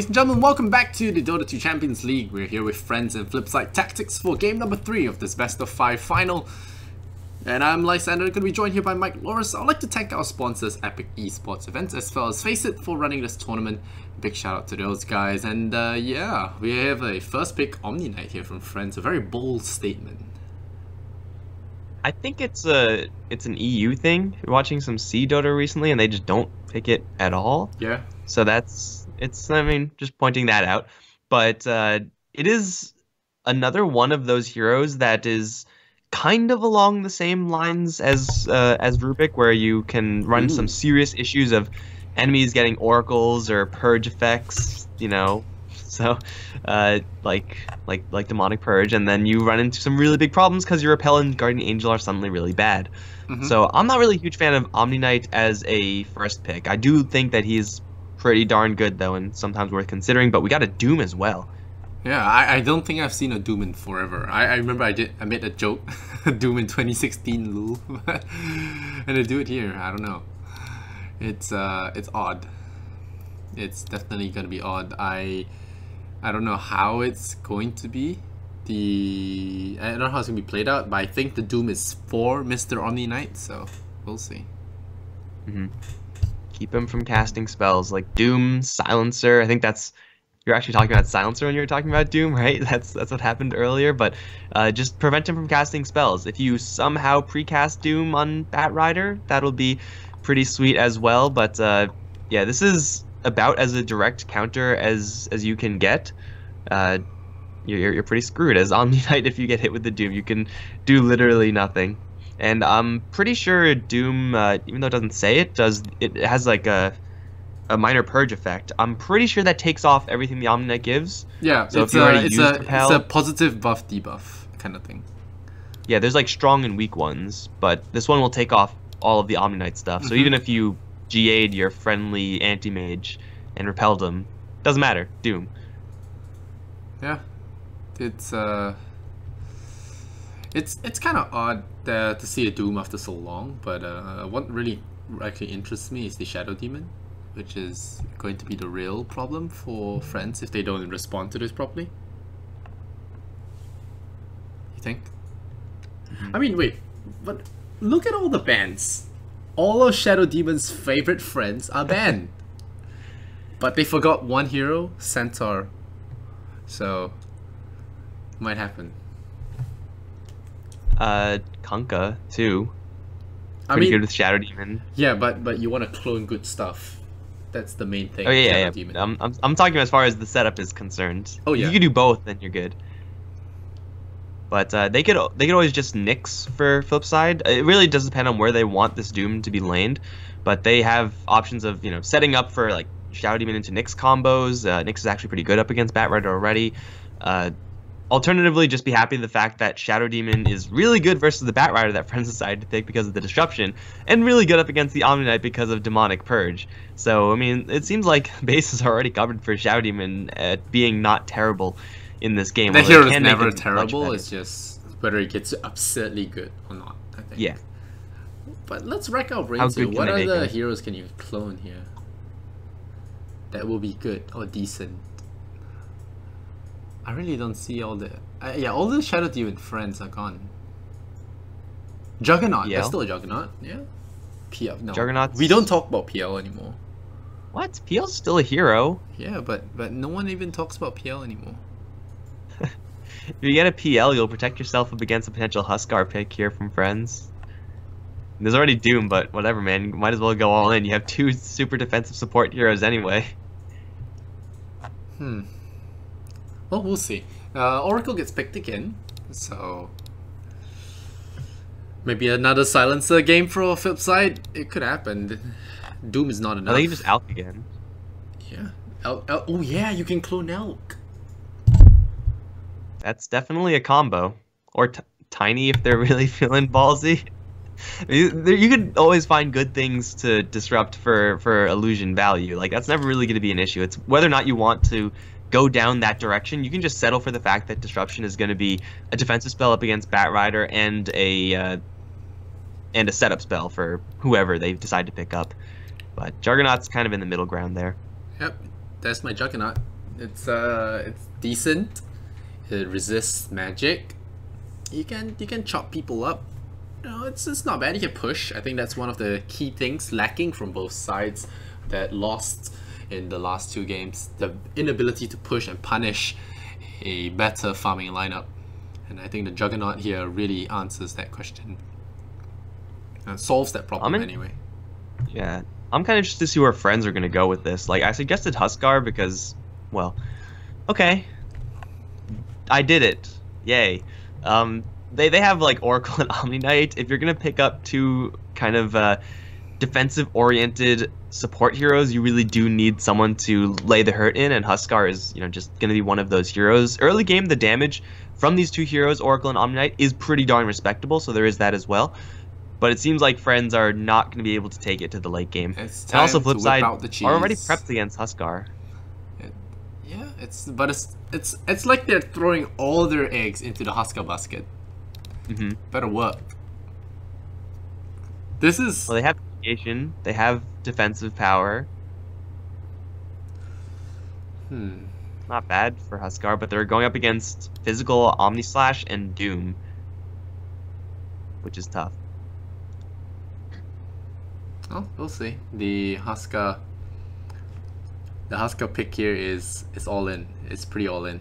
Ladies and gentlemen, welcome back to the Dota 2 Champions League. We're here with friends and Flipside Tactics for game number 3 of this best of 5 final. And I'm Lysander, going to be joined here by Mike Loris. I'd like to thank our sponsors, Epic Esports Events, as well as Face It for running this tournament. Big shout out to those guys. And yeah, we have a first pick Omni Knight here from friends. A very bold statement. I think it's an EU thing. We're watching some C Dota recently, and they just don't pick it at all. Yeah. So I mean, just pointing that out. But it is another one of those heroes that is kind of along the same lines as Rubik, where you can run some serious issues of enemies getting oracles or purge effects, you know. So, like demonic purge, and then you run into some really big problems because your repel and guardian angel are suddenly really bad. So I'm not really a huge fan of Omni Knight as a first pick. I do think that he's pretty darn good though, and sometimes worth considering. But we got a Doom as well. Yeah, I don't think I've seen a Doom in forever. I remember I made a joke, Doom in 2016, lol, and I do it here. I don't know. It's odd. It's definitely gonna be odd. I don't know how it's going to be. I don't know how it's gonna be played out, but I think the Doom is for Mr. Omni Knight, so we'll see. Keep him from casting spells like Doom, Silencer. I think you're actually talking about Silencer when you were talking about Doom, right? That's what happened earlier, but just prevent him from casting spells. If you somehow precast Doom on Batrider, that'll be pretty sweet as well. But yeah, this is about as a direct counter as you can get. You're pretty screwed as Omni Knight if you get hit with the Doom. You can do literally nothing. And I'm pretty sure Doom, even though it doesn't say it, it has like a minor purge effect. I'm pretty sure that takes off everything the Omni Knight gives. Yeah, so it's a positive buff debuff kind of thing. Yeah, there's like strong and weak ones, but this one will take off all of the Omni Knight stuff. So even if you GA'd your friendly anti-mage and repelled him, doesn't matter. Doom. Yeah. It's kind of odd to see a Doom after so long, but what really actually interests me is the Shadow Demon, which is going to be the real problem for friends if they don't respond to this properly. You think? I mean, wait, but look at all the bans. All of Shadow Demon's favorite friends are banned. But they forgot one hero, Centaur. So, might happen. Kunkka too. Pretty good with Shadow Demon. Yeah, but you want to clone good stuff. That's the main thing. Oh yeah. I'm talking as far as the setup is concerned. Oh yeah. If you can do both, then you're good. But they could always just Nyx for Flipside. It really does depend on where they want this Doom to be laned. But they have options of, you know, setting up for like Shadow Demon into Nyx combos. Nyx is actually pretty good up against Batrider already. Alternatively, just be happy with the fact that Shadow Demon is really good versus the Batrider that friends decided to pick because of the disruption, and really good up against the Omni Knight because of demonic purge. So I mean, it seems like bases are already covered for Shadow Demon at being not terrible in this game. The hero is never terrible, it's just whether it gets absurdly good or not, I think. Yeah. But let's rack our brains here. What other heroes can you clone here that will be good or decent? I really don't see all the... yeah, all the Shadow Demon friends are gone. Juggernaut, that's still a Juggernaut, yeah? PL, no. Juggernauts... We don't talk about PL anymore. What? PL's still a hero. Yeah, but no one even talks about PL anymore. If you get a PL, you'll protect yourself up against a potential Huskar pick here from friends. There's already Doom, but whatever, man. You might as well go all in. You have 2 super defensive support heroes anyway. Well, we'll see. Oracle gets picked again, so maybe another Silencer game for Flipside. It could happen. Doom is not enough. I think you just Elk again. Yeah. Oh yeah, you can clone Elk. That's definitely a combo. Or Tiny if they're really feeling ballsy. You could always find good things to disrupt for illusion value. Like, that's never really going to be an issue. It's whether or not you want to go down that direction. You can just settle for the fact that disruption is going to be a defensive spell up against Batrider and a setup spell for whoever they decide to pick up. But Juggernaut's kind of in the middle ground there. Yep. that's my Juggernaut. It's decent. It resists magic. You can chop people up. You know, it's not bad. You can push. I think that's one of the key things lacking from both sides that lost in the last two games. The inability to push and punish a better farming lineup. And I think the Juggernaut here really answers that question. And solves that problem anyway. Yeah. I'm kind of interested to see where friends are going to go with this. Like, I suggested Huskar because, well, okay. I did it. Yay. They have, like, Oracle and Omni Knight. If you're going to pick up two kind of defensive-oriented support heroes, you really do need someone to lay the hurt in, and Huskar is, you know, just going to be one of those heroes. Early game, the damage from these two heroes, Oracle and Omni Knight, is pretty darn respectable, so there is that as well. But it seems like friends are not going to be able to take it to the late game. It's and also, Flipside are already prepped against Huskar. Yeah, it's like they're throwing all their eggs into the Huskar basket. Better work. This is... Well, they have mitigation, they have defensive power. Not bad for Huskar, but they're going up against physical Omni Slash and Doom, which is tough. Oh, we'll see. The Huskar pick here is all in. It's pretty all in.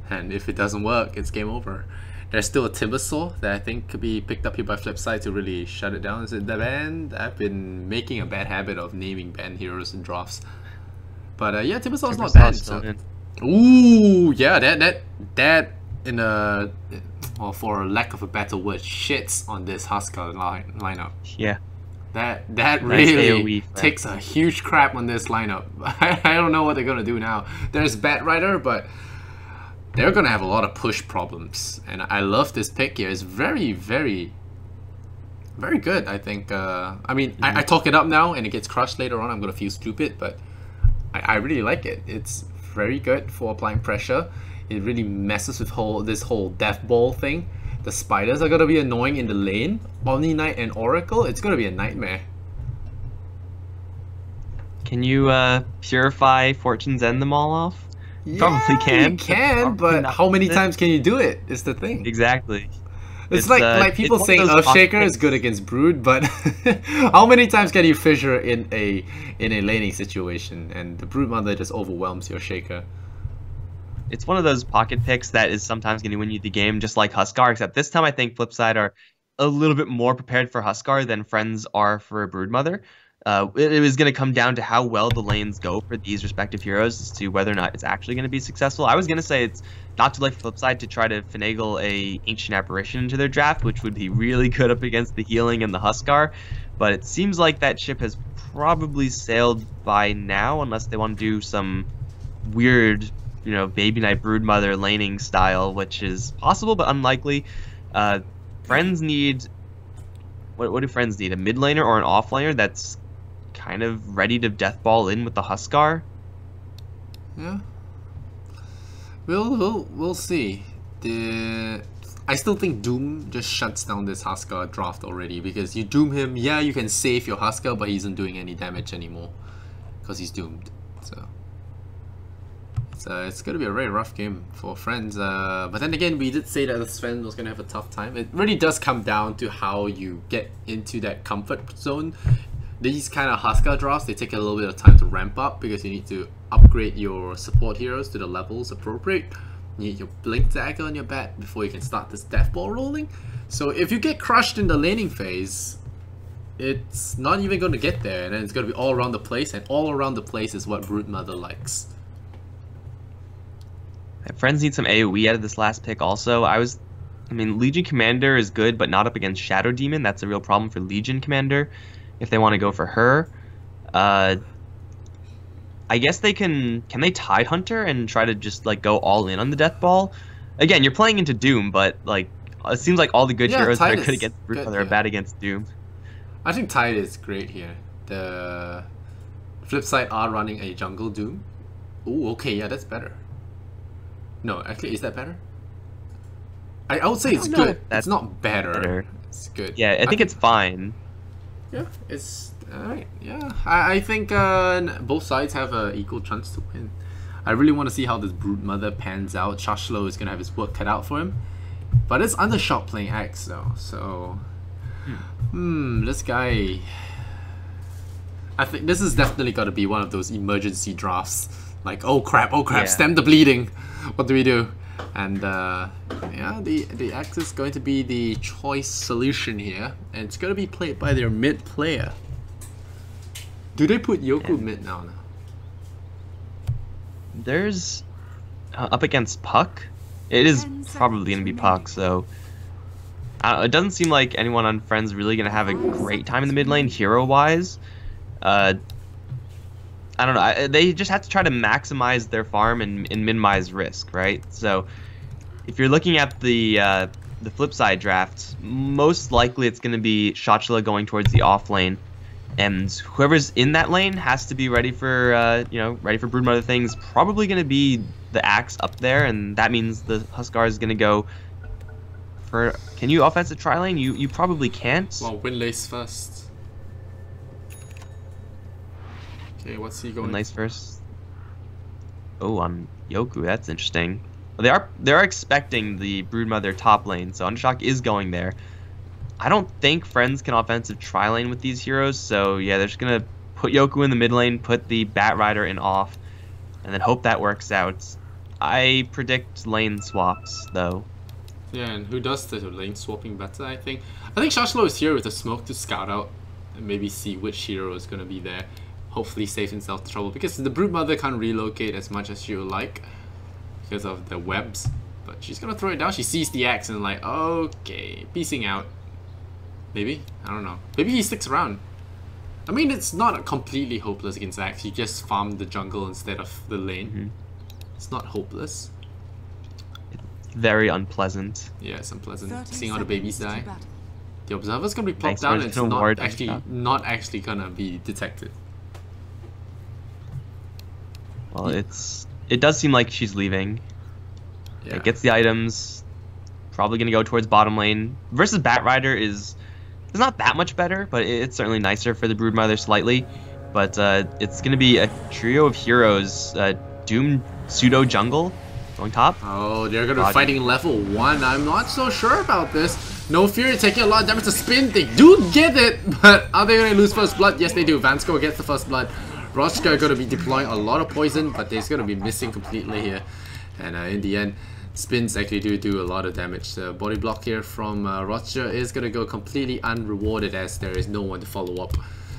And if it doesn't work, it's game over. There's still a Timbersaw that I think could be picked up here by Flipside to really shut it down. Is it the band? I've been making a bad habit of naming band heroes in drafts. But yeah, Timbersaw's not bad. So. Ooh, yeah, that in a, well, for lack of a better word, shits on this Huskar lineup. Yeah. That really takes a huge crap on this lineup. I don't know what they're gonna do now. There's Batrider, but they're gonna have a lot of push problems. And I love this pick here. It's very, very, very good. I think. I mean, I talk it up now, and it gets crushed later on. I'm gonna feel stupid, but I really like it. It's very good for applying pressure. It really messes with this whole death ball thing. The spiders are gonna be annoying in the lane. Omni Knight and Oracle, it's gonna be a nightmare. Can you purify Fortune's End them all off? Yeah, probably can. You can, but how many times can you do it? Is the thing. Exactly. It's like people saying Earthshaker is good against Brood, but how many times can you fissure in a laning situation, and the Brood Mother just overwhelms your Shaker? It's one of those pocket picks that is sometimes going to win you the game, just like Huskar, except this time I think Flipside are a little bit more prepared for Huskar than friends are for a Broodmother. It was going to come down to how well the lanes go for these respective heroes as to whether or not it's actually going to be successful. I was going to say it's not too late for Flipside to try to finagle a Ancient Apparition into their draft, which would be really good up against the healing and the Huskar, but it seems like that ship has probably sailed by now, unless they want to do some weird, you know, Baby Knight Broodmother laning style, which is possible but unlikely. Friends need... What do friends need? A mid laner or an off laner that's kind of ready to death ball in with the Huskar? Yeah. We'll see. I still think Doom just shuts down this Huskar draft already, because you Doom him, yeah, you can save your Huskar, but he isn't doing any damage anymore because he's doomed. So it's gonna be a very rough game for friends. But then again, we did say that the Sven was gonna have a tough time. It really does come down to how you get into that comfort zone. These kind of Huskar drafts, they take a little bit of time to ramp up because you need to upgrade your support heroes to the levels appropriate. You need your Blink Dagger on your bat before you can start this death ball rolling. So if you get crushed in the laning phase, it's not even going to get there, and then it's going to be all around the place, and all around the place is what Broodmother likes. Friends need some AoE out of this last pick also. I mean, Legion Commander is good, but not up against Shadow Demon. That's a real problem for Legion Commander if they want to go for her. I guess they can they Tide Hunter and try to just like go all in on the Death Ball? Again, you're playing into Doom, but like it seems like all the good heroes that are good against Broodmother are bad against Doom. I think Tide is great here. The Flipside are running a jungle Doom. Oh, okay, yeah, that's better. No, actually, is that better? I would say it's good. It's not better. It's good. Yeah, I think it's fine. Yeah, it's Alright, yeah. I think both sides have an equal chance to win. I really want to see how this Brood Mother pans out. Shashlo is going to have his work cut out for him. But it's Undershot playing Axe though, so... this guy... I think this is definitely got to be one of those emergency drafts. Like, oh crap, Yeah. stem the bleeding. What do we do? And yeah, the Axe is going to be the choice solution here. And it's going to be played by their mid player. Do they put Yoku mid now? There's up against Puck. It is probably going to be Puck, so it doesn't seem like anyone on Friends really going to have a great time in the mid lane hero-wise. I don't know. They just have to try to maximize their farm and minimize risk, right? So if you're looking at the flip side draft, most likely it's going to be Shotchla going towards the off lane. And whoever's in that lane has to be ready for, ready for Broodmother things. Probably going to be the Axe up there, and that means the Huskar is going to go for... Can you offensive tri lane? You probably can't. Well, Windlace first. Okay, what's he going? Windlace first. Oh, on Yoku, that's interesting. Well, they are expecting the Broodmother top lane, so Undershock is going there. I don't think Friends can offensive tri lane with these heroes, so yeah, they're just gonna put Yoku in the mid lane, put the Bat Rider in off, and then hope that works out. I predict lane swaps though. Yeah, and who does the lane swapping better? I think Shashlo is here with the smoke to scout out and maybe see which hero is gonna be there. Hopefully save himself trouble, because the Broodmother can't relocate as much as she would like because of the webs. But she's gonna throw it down. She sees the axe and like, okay, peacing out. Maybe? I don't know. Maybe he sticks around. I mean, it's not completely hopeless against Axe. He just farmed the jungle instead of the lane. It's not hopeless. It's very unpleasant. Yeah, it's unpleasant. Seeing all the babies die. The observer's gonna be plopped down and it's not actually gonna be detected. Well, it does seem like she's leaving. Yeah. It gets the items. Probably gonna go towards bottom lane. Versus Bat Rider is not that much better, but it's certainly nicer for the Broodmother slightly. But it's gonna be a trio of heroes. Doom pseudo jungle going top. Oh, they're gonna be fighting level 1. I'm not so sure about this. No Fury taking a lot of damage to spin. They do get it, but are they gonna lose first blood? Yes, they do. Vansko gets the first blood. Rochka are gonna be deploying a lot of poison, but they're gonna be missing completely here. And in the end, spins actually do a lot of damage. The body block here from Rochka is gonna go completely unrewarded as there is no one to follow up.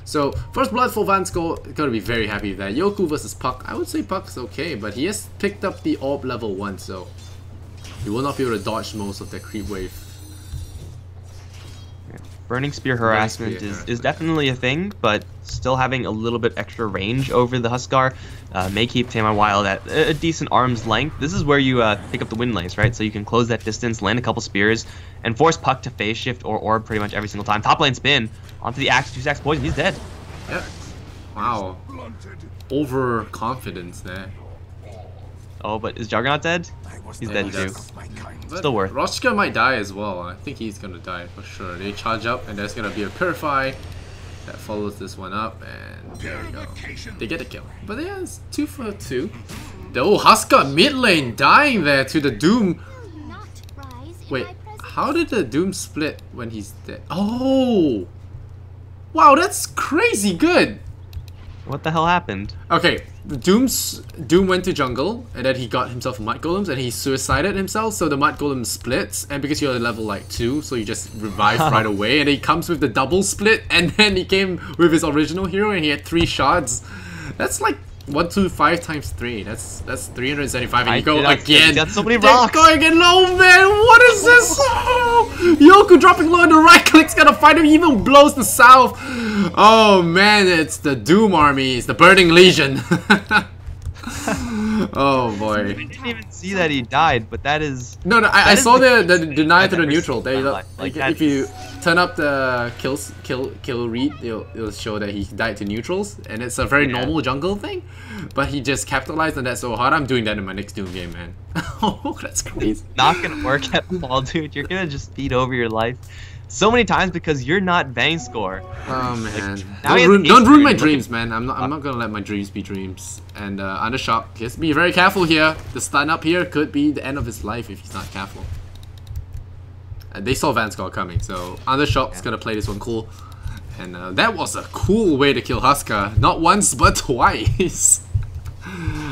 So first blood for Vansko, gonna be very happy with that. Yoku versus Puck, I would say Puck is okay, but he has picked up the orb level 1, so he will not be able to dodge most of the creep wave. Burning Spear harassment is definitely a thing, but still having a little bit extra range over the Huskar may keep Tama Wild at a decent arm's length. This is where you pick up the Windlace, right? So you can close that distance, land a couple spears, and force Puck to phase shift or orb pretty much every single time. Top lane spin onto the Axe, 2 stacks poison, he's dead. Yep. Wow. Overconfidence there. Oh, but is Juggernaut dead? He's dead too. Still worth. Rochka might die as well. I think he's gonna die for sure. They charge up and there's gonna be a Purify that follows this one up, and there we go. They get a kill. But yeah, it's 2 for 2. The Huskar mid lane dying there to the Doom. Wait, how did the Doom split when he's dead? Oh! Wow, that's crazy good! What the hell happened? Okay, Doom went to jungle, and then he got himself Mud Golems, and he suicided himself, so the Mud Golem splits, and because you're at level like 2, so you just revive right away, and he comes with the double split, and then he came with his original hero, and he had 3 shards. That's like 125 times 3, that's 375, and you go again. Got so many rocks. Going again, no man, what is this? Oh, Yoku dropping low, and the right click's gonna fight him, he even blows the south. Oh man, it's the Doom army, it's the Burning Legion. Oh boy. I didn't even see that he died, but that is... No, I saw the deny to the neutral. They, like if you turn up the kill read, it'll show that he died to neutrals, and it's a very normal jungle thing. But he just capitalized on that so hard. I'm doing that in my next Doom game, man. Oh, that's crazy. Not gonna work at all, dude. You're gonna just feed over your life. so many times because you're not bang score. Oh man, now don't ruin my dreams, man. I'm not gonna let my dreams be dreams. And Undershock, he has to be very careful here. The stun up here could be the end of his life if he's not careful. And they saw Vanscore coming, so Undershock's gonna play this one cool. And that was a cool way to kill Huskar. Not once, but twice.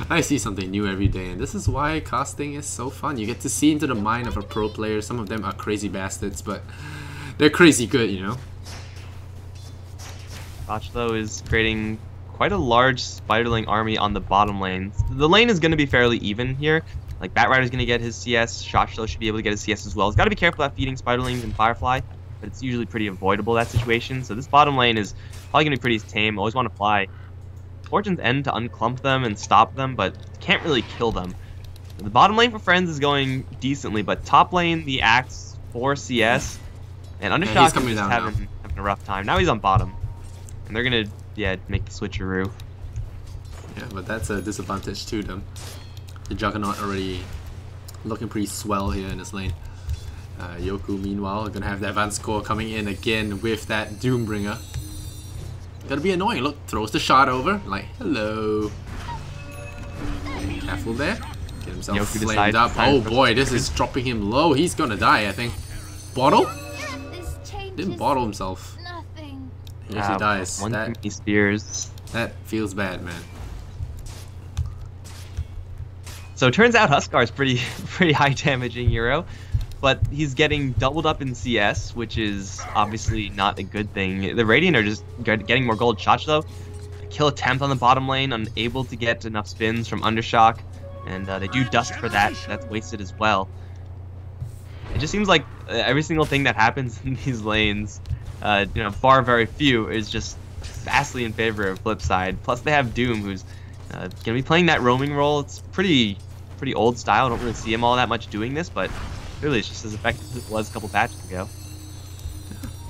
I see something new every day, and this is why casting is so fun. You get to see into the mind of a pro player. Some of them are crazy bastards, but they're crazy good, you know? Botchlo is creating quite a large Spiderling army on the bottom lane. The lane is going to be fairly even here. Like, Batrider's going to get his CS, Shotshlow should be able to get his CS as well. He's got to be careful about feeding Spiderlings and Firefly, but it's usually pretty avoidable, that situation. So this bottom lane is probably going to be pretty tame. Always want to fly Fortune's End to unclump them and stop them, but can't really kill them. The bottom lane for Friends is going decently, but top lane, the Axe, 4 CS, and Undershock is just having a rough time. Now he's on bottom, and they're going to, make the switcheroo. Yeah, but that's a disadvantage to them. The Juggernaut already looking pretty swell here in this lane. Yoku, meanwhile, gonna have that advanced score coming in again with that Doombringer. Gonna be annoying. Look, throws the shot over. Like, hello. Careful there. Get himself Yoku flamed up. Oh boy, this is dropping him low. He's gonna die, I think. Bottle? Didn't bottle himself. He actually dies. One too many spears. That feels bad, man. So it turns out Huskar is pretty high damaging hero, but he's getting doubled up in CS, which is obviously not a good thing. The Radiant are just getting more gold. Shotshlow, kill attempt on the bottom lane, unable to get enough spins from Undershock, and they do dust for that. That's wasted as well. It just seems like every single thing that happens in these lanes, bar very few, is just vastly in favor of Flipside. Plus they have Doom, who's gonna be playing that roaming role. It's pretty old style. I don't really see him all that much doing this, but really it's just as effective as it was a couple patches ago.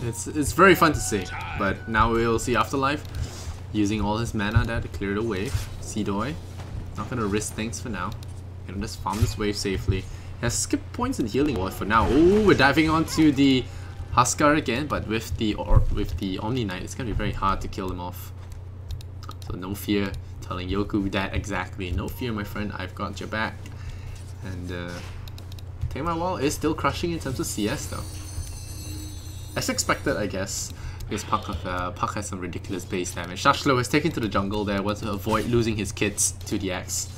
It's very fun to see, but now we'll see Afterlife using all his mana there to clear the wave. Seedoy, not gonna risk things for now. Gonna just farm this wave safely. Has skipped points in healing ward for now. Oh, we're diving onto the Huskar again, but with the Omni Knight, it's gonna be very hard to kill him off. So no fear. Telling Yoku that exactly. No fear, my friend. I've got your back. And Tamar Wall is still crushing in terms of CS though. As expected, I guess. Because Puck has some ridiculous base damage. Shotshlow has taken to the jungle there, wants to avoid losing his kids to the Axe.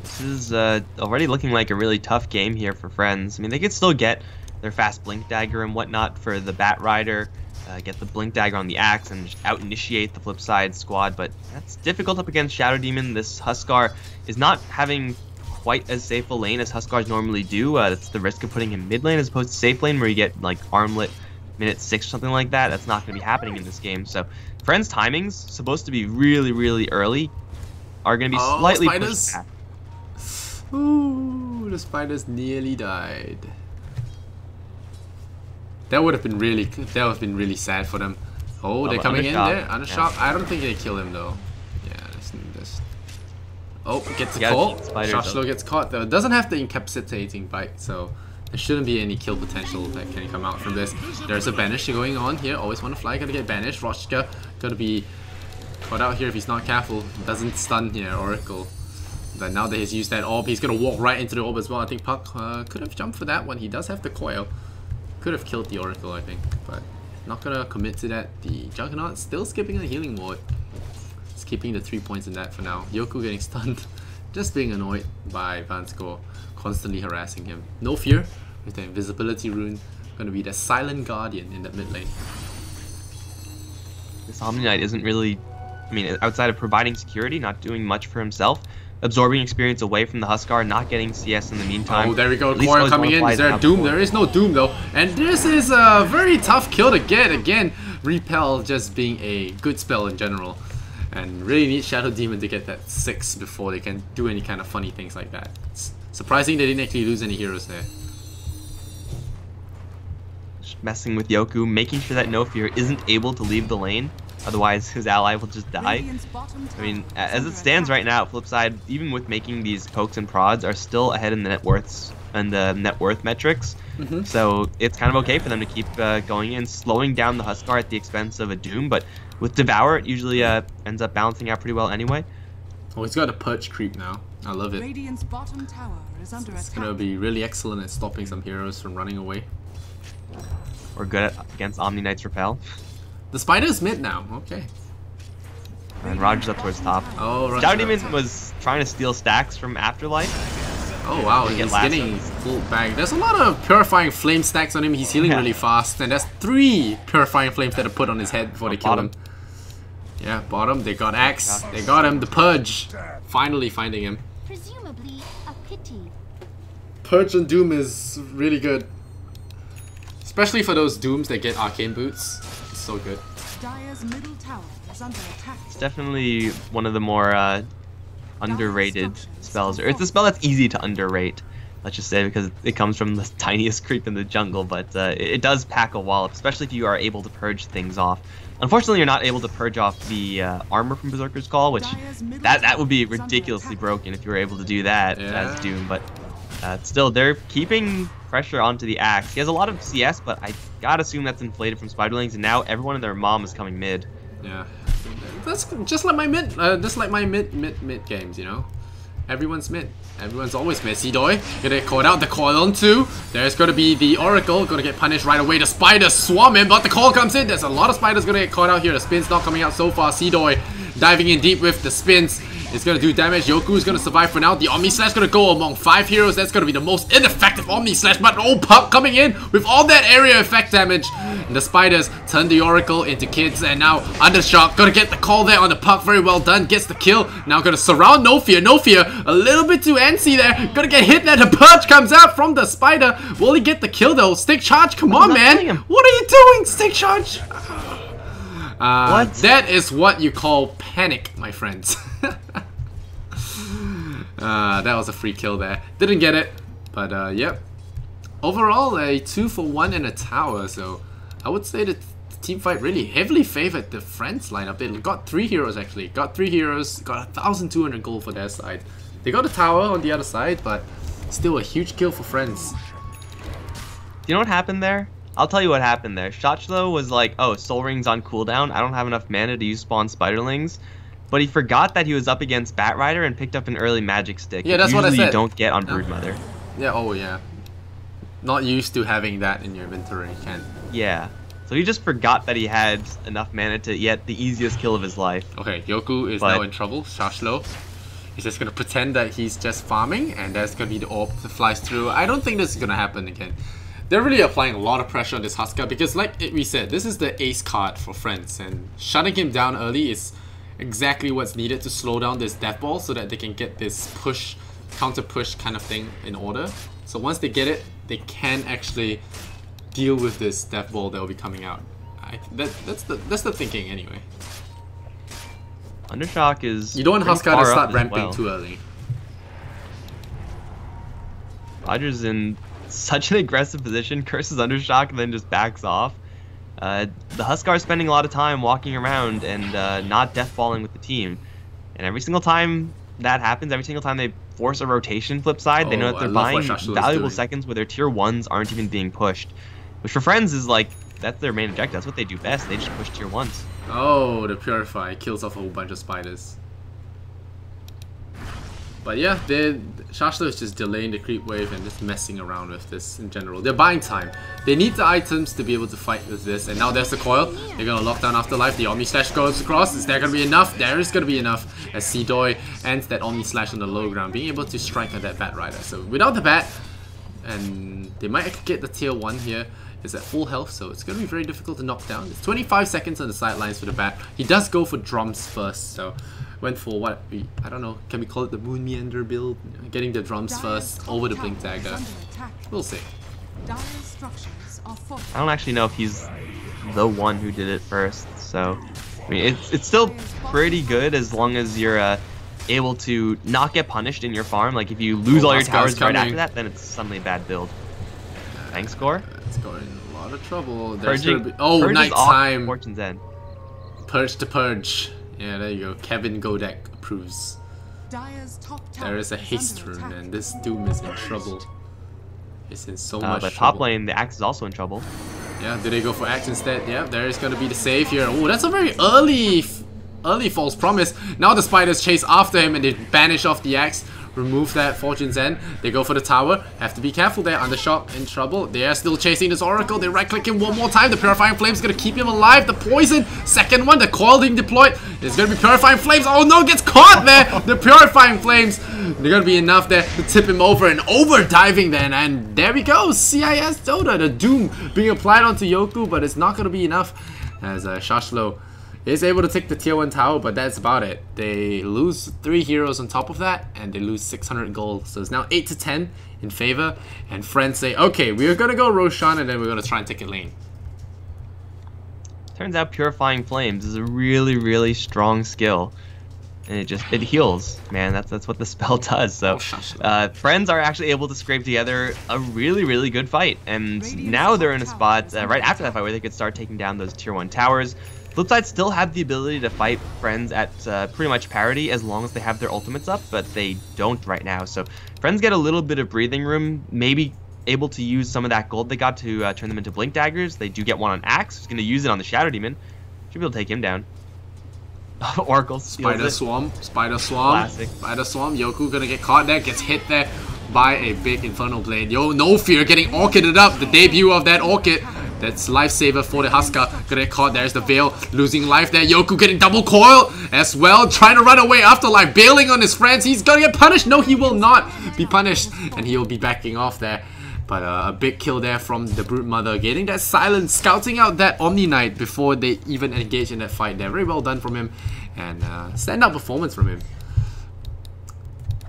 This is already looking like a really tough game here for Friends. I mean, they could still get their fast Blink Dagger and whatnot for the Batrider. Get the Blink Dagger on the Axe and just out-initiate the Flipside squad, but that's difficult up against Shadow Demon. This Huskar is not having quite as safe a lane as Huskars normally do. That's the risk of putting him mid lane as opposed to safe lane where you get like Armlet minute 6 or something like that. That's not going to be happening in this game. So Friends' timings, supposed to be really early, are going to be slightly pushed back. Ooh, the spiders nearly died. That would have been really sad for them. Oh, they're coming in there. Undershock. Yeah. I don't think they kill him though. Yeah, this. Oh, gets caught. Shotshlow gets caught though. Doesn't have the incapacitating bite, so there shouldn't be any kill potential that can come out from this. There's a banish going on here. Always want to fly. Gotta get banished. Rochka gonna be caught out here if he's not careful. Doesn't stun here, Oracle. But now that he's used that orb, he's gonna walk right into the orb as well. I think Puck could have jumped for that one. He does have the coil. Could have killed the Oracle, I think, but not gonna commit to that. The Juggernaut still skipping a healing ward. It's keeping the 3 points in that for now. Yoku getting stunned, just being annoyed by Vanscore, constantly harassing him. No fear, with the invisibility rune, gonna be the silent guardian in that mid lane. This Omni Knight isn't really, I mean, outside of providing security, not doing much for himself. Absorbing experience away from the Huskar, not getting CS in the meantime. Oh, there we go. Coil coming in. Is there a Doom? There is no Doom though. And this is a very tough kill to get. Again, Repel just being a good spell in general. And really need Shadow Demon to get that 6 before they can do any kind of funny things like that. It's surprising they didn't actually lose any heroes there. Just messing with Yoku, making sure that No Fear isn't able to leave the lane. Otherwise, his ally will just die. I mean, as it stands right now, Flipside, even with making these pokes and prods, are still ahead in the net worths and the net worth metrics. So it's kind of okay for them to keep going in, slowing down the Huskar at the expense of a Doom. But with Devour, it usually ends up balancing out pretty well anyway. Oh, he's got a Purge creep now. I love it. Radiant's bottom tower is under It's attack. gonna be really excellent at stopping some heroes from running away. We're good against Omni Knight's Repel. The spider's mid now. Okay. And Roger's up towards top. Oh, Roger. Shadow Demon was trying to steal stacks from Afterlife. Oh wow, he's getting full bag. There's a lot of Purifying Flame stacks on him. He's healing really fast. And there's 3 Purifying Flames that are put on his head before they kill him. Yeah, bottom. They got Axe. They got him. The Purge. Finally finding him. Presumably a pity. Purge and Doom is really good. Especially for those Dooms that get Arcane Boots. It's so good. Dire's middle tower is under attack. It's definitely one of the more underrated spells. Or it's a spell that's easy to underrate, let's just say, because it comes from the tiniest creep in the jungle, but it does pack a wallop, especially if you are able to purge things off. Unfortunately, you're not able to purge off the armor from Berserker's Call, which that would be ridiculously broken if you were able to do that as Doom, but still, they're keeping pressure onto the Axe. He has a lot of CS, but I gotta assume that's inflated from Spiderlings, and now everyone and their mom is coming mid. Yeah, that's just like my mid games, you know. Everyone's mid. Everyone's always mid. Seedoy gonna get caught out. The coil on 2. There's gonna be the Oracle gonna get punished right away. The spider swarm in, but the call comes in. There's a lot of spiders gonna get caught out here. The spin's not coming out so far. Seedoy diving in deep with the spins. It's gonna do damage. Yoku is gonna survive for now. The Omni Slash gonna go among 5 heroes. That's gonna be the most ineffective Omni Slash. But oh, Puck coming in with all that area effect damage. And the spiders turn the Oracle into kids. And now Undershock gonna get the call there on the Puck. Very well done. Gets the kill. Now gonna surround No Fear. No Fear a little bit too antsy there. Gonna get hit there. The Purge comes out from the spider. Will he get the kill though? Stick Charge. Come on, man. What are you doing? Stick Charge. What? That is what you call panic, my friends. That was a free kill there. Didn't get it, but yep. Overall, a 2-for-1 in a tower, so I would say the team fight really heavily favored the Friends lineup. They got 3 heroes actually. Got 3 heroes, got 1,200 gold for their side. They got a tower on the other side, but still a huge kill for Friends. You know what happened there? I'll tell you what happened there. Shotchlo was like, oh, Soul Ring's on cooldown. I don't have enough mana to use spawn Spiderlings. But he forgot that he was up against Batrider and picked up an early Magic Stick. Yeah, that's what I said. Usually you don't get on Broodmother. Yeah, oh yeah. Not used to having that in your inventory, Ken. Yeah. So he just forgot that he had enough mana to get the easiest kill of his life. Okay, Yoku is now in trouble. Shashlo. He's just gonna pretend that he's just farming, and that's gonna be the orb that flies through. I don't think this is gonna happen again. They're really applying a lot of pressure on this Huskar because, like we said, this is the ace card for Friends, and shutting him down early is exactly what's needed to slow down this death ball so that they can get this push, counter push kind of thing in order. So once they get it, they can actually deal with this death ball that will be coming out. That's the thinking anyway. Undershock is. You don't want Huskar to start ramping too early. Roger's in such an aggressive position, curses Undershock, and then just backs off. The Huskar is spending a lot of time walking around and not deathballing with the team. And every single time that happens, every single time they force a rotation flip side, they know that they're buying valuable seconds where their tier 1s aren't even being pushed. Which for Friends is like, that's their main objective. That's what they do best. They just push tier 1s. Oh, the Purify kills off a whole bunch of spiders. But yeah, Shashlo is just delaying the creep wave and just messing around with this in general. They're buying time. They need the items to be able to fight with this. And now there's the coil. They're going to lock down Afterlife. The Omni Slash goes across. Is there going to be enough? There is going to be enough. As Seedoy ends that Omni Slash on the low ground, being able to strike at that Batrider. So without the Bat, and they might get the tier 1 here, is at full health, so it's going to be very difficult to knock down. It's 25 seconds on the sidelines for the Bat. He does go for drums first, so went for what I don't know, can we call it the Moon Meander build? Getting the drums first over the Blink Dagger. We'll see. I don't actually know if he's the one who did it first, so I mean it's still pretty good as long as you're able to not get punished in your farm. Like if you lose all your towers right after that, then it's suddenly a bad build. Thanks, score. It's going in a lot of trouble. Purging, oh, nighttime. Fortune's End. Purge to purge. Yeah, there you go. Kevin Godek approves. Dire's top tower There is a is haste under rune, attack. and this Doom is in trouble. It's in so much The trouble. top lane, the Axe is also in trouble. Yeah, do they go for Axe instead? Yeah, there is going to be the save here. Oh, that's a very early false promise. Now the spiders chase after him and they banish off the Axe. Remove that Fortune's End. They go for the tower. Have to be careful there. Undershot in trouble. They are still chasing this Oracle. They right click him one more time. The Purifying Flames is going to keep him alive. The poison. Second one. The coil being deployed. It's going to be Purifying Flames. Oh no, gets caught there. The Purifying Flames. They're going to be enough there to tip him over and over diving then. And there we go. CIS Dota. The Doom being applied onto Yoku, but it's not going to be enough as Shashlo is able to take the tier 1 tower, but that's about it. They lose 3 heroes on top of that, and they lose 600 gold. So it's now 8 to 10 in favor. And friends say, okay, we're gonna go Roshan, and then we're gonna try and take a lane. Turns out Purifying Flames is a really, really strong skill. And it heals, man. That's what the spell does. So friends are actually able to scrape together a really, really good fight. And now they're in a spot right after that fight where they could start taking down those tier 1 towers. Flipside still have the ability to fight Friends at pretty much parity as long as they have their ultimates up, but they don't right now. So Friends get a little bit of breathing room, maybe able to use some of that gold they got to turn them into Blink Daggers. They do get one on Axe, who's going to use it on the Shadow Demon. Should be able to take him down. Oracle Spider Swarm. Classic. Spider Swarm. Yoku gonna get caught there, gets hit there by a big Infernal Blade. Yo, No Fear getting Orchided up. The debut of that Orchid. That's lifesaver for the Husker. Gonna get caught. There's the Veil losing life there. Yoku getting double coil as well. Trying to run away Afterlife. Bailing on his friends. He's gonna get punished. No, he will not be punished. And he'll be backing off there. But a big kill there from the Brute Mother. Getting that silence. Scouting out that Omni Knight before they even engage in that fight there. Very well done from him. And stand-up performance from him.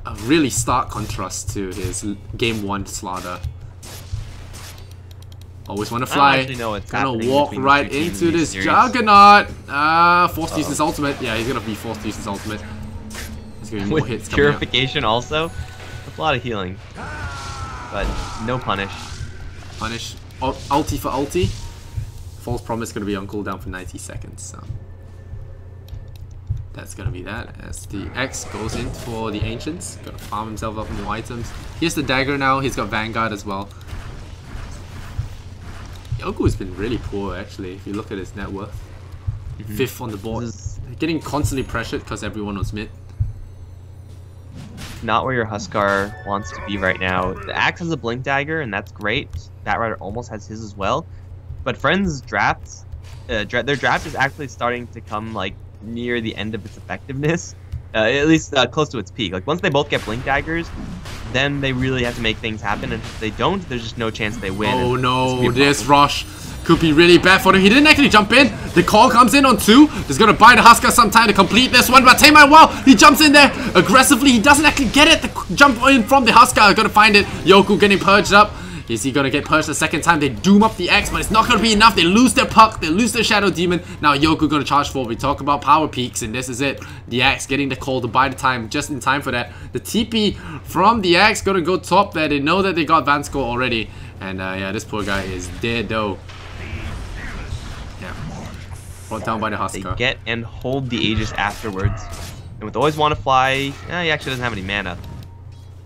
A really stark contrast to his Game 1 slaughter. Always want to fly. Gonna walk right into this Juggernaut. Forced to use his ultimate. Yeah, he's gonna be forced to use his ultimate. There's gonna be more hits coming up. Purification also. That's a lot of healing. But no punish. Punish. Ulti for ulti. False Promise gonna be on cooldown for 90 seconds. So that's gonna be that. As the X goes in for the Ancients. Gonna farm himself up more items. Here's the dagger now. He's got Vanguard as well. Yoku has been really poor actually, if you look at his net worth. 5th on the board. Getting constantly pressured because everyone was mid. Not where your Huskar wants to be right now. The Axe has a Blink Dagger, and that's great. Batrider almost has his as well. But Friends' drafts, their draft is actually starting to come like near the end of its effectiveness. At least close to its peak. Like once they both get Blink Daggers, then they really have to make things happen, and if they don't, there's just no chance they win. Oh no, this rush could be really bad for them. He didn't actually jump in. The call comes in on 2. He's gonna buy the Husker some time to complete this one, but Taimai, wow, he jumps in there aggressively. He doesn't actually get it. The jump in from the Husker, gonna find it. Yoku getting purged up. Is he gonna get purged the second time? They doom up the X, but it's not gonna be enough. They lose their puck, they lose their Shadow Demon. Now Yoku gonna charge forward. We talk about power peaks, and this is it. The X getting the call to buy the time, just in time for that. The TP from the X gonna go top there. They know that they got Van Score already. And yeah, this poor guy is dead though. Yeah. Brought down by the Husker. They get and hold the Aegis afterwards. And with Always Want to Fly, he actually doesn't have any mana.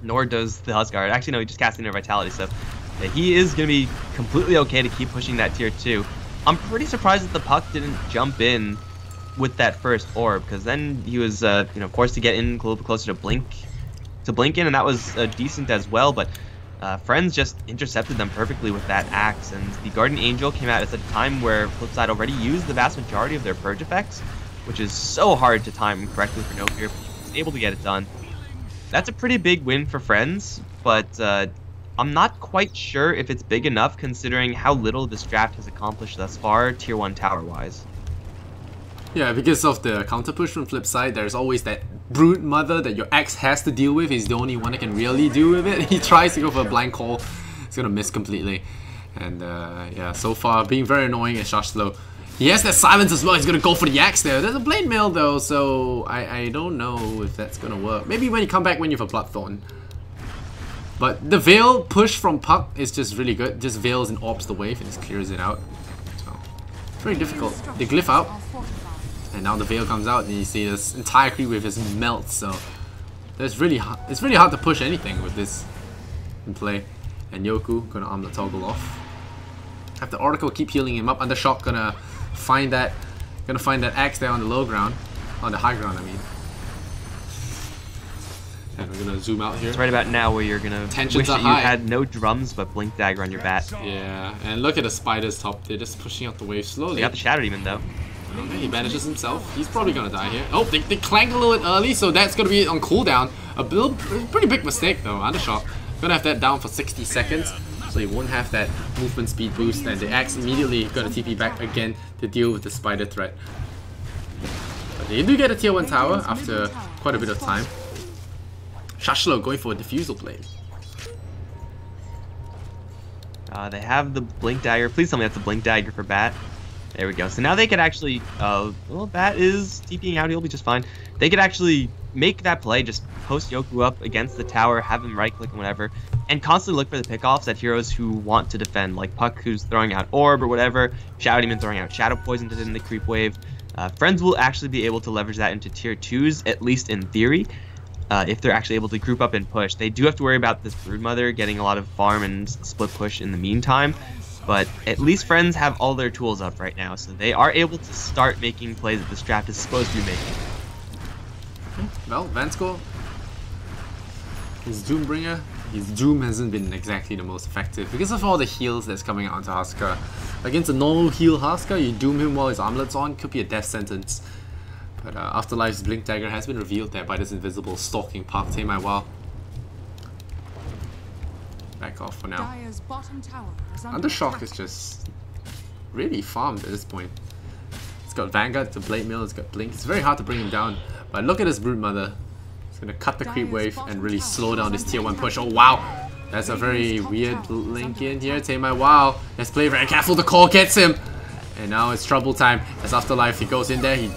Nor does the Husker. Actually, no, he just cast Inner Vitality, so he is going to be completely okay to keep pushing that tier 2. I'm pretty surprised that the puck didn't jump in with that first orb, because then he was forced to get in a little bit closer to blink in, and that was decent as well. But Friends just intercepted them perfectly with that Axe, and the Guardian Angel came out at a time where Flipside already used the vast majority of their purge effects, which is so hard to time correctly for No Fear, but he was able to get it done. That's a pretty big win for Friends, but I'm not quite sure if it's big enough considering how little this draft has accomplished thus far, tier 1 tower-wise. Yeah, because of the counter push from Flipside, there's always that Brute Mother that your X has to deal with. He's the only one that can really deal with it. He tries to go for a blind call. He's gonna miss completely. And yeah, so far being very annoying at Shashlo. He has that silence as well. He's gonna go for the Axe there. There's a Blade Mail though, so I don't know if that's gonna work. Maybe when you come back when you have a Bloodthorn. But the Veil push from Puck is just really good. Just veils and orbs the wave and just clears it out. So, very difficult. The Glyph out. And now the Veil comes out, and you see this entire creep wave just melts. So it's really hard to push anything with this in play. And Yoku gonna arm the toggle off. Have the Oracle keep healing him up. Undershock gonna find that axe there on the low ground, on the high ground, I mean. And we're gonna zoom out here. It's right about now where you're gonna Tensions wish are that you high. had no drums but Blink Dagger on your bat. Yeah, and look at the spiders top. They're just pushing out the wave slowly. They got the Shadow Demon though. Okay, he banishes himself. He's probably gonna die here. Oh, they clank a little bit early, so that's gonna be on cooldown. Pretty big mistake though. Undershock gonna have that down for 60 seconds, so he won't have that movement speed boost, and the axe immediately gonna TP back again to deal with the spider threat. But they do get a tier 1 tower after quite a bit of time. Shashlo going for a Diffusal Blade. They have the Blink Dagger. Please tell me that's the Blink Dagger for Bat. There we go. So now they could actually, well, Bat is TPing out. He'll be just fine. They could actually make that play, just post Yoku up against the tower, have him right click and whatever, and constantly look for the pickoffs at heroes who want to defend, like Puck who's throwing out Orb or whatever, Shadow Demon throwing out Shadow Poison to in the creep wave. Friends will actually be able to leverage that into tier 2s, at least in theory. If they're actually able to group up and push. They do have to worry about this Broodmother getting a lot of farm and split push in the meantime, but at least Friends have all their tools up right now, so they are able to start making plays that this draft is supposed to be making. Well, Vansko, his Doombringer, his Doom hasn't been exactly the most effective because of all the heals that's coming out onto Huskar. Against a normal heal Huskar, you Doom him while his armlet's on, could be a death sentence. But Afterlife's Blink Dagger has been revealed there by this invisible stalking Park Taemai Wall. Back off for now. Dire's bottom tower is under Undershock attack. is just really farmed at this point. It's got Vanguard, it's got Blade Mill, it's got Blink. It's very hard to bring him down. But look at this Broodmother. It's gonna cut the creep wave and really slow down this tier 1 push. Oh wow! That's a very weird link in here. Taemai Wow. Let's play very careful. The call gets him. And now it's trouble time. As Afterlife, he goes in there, he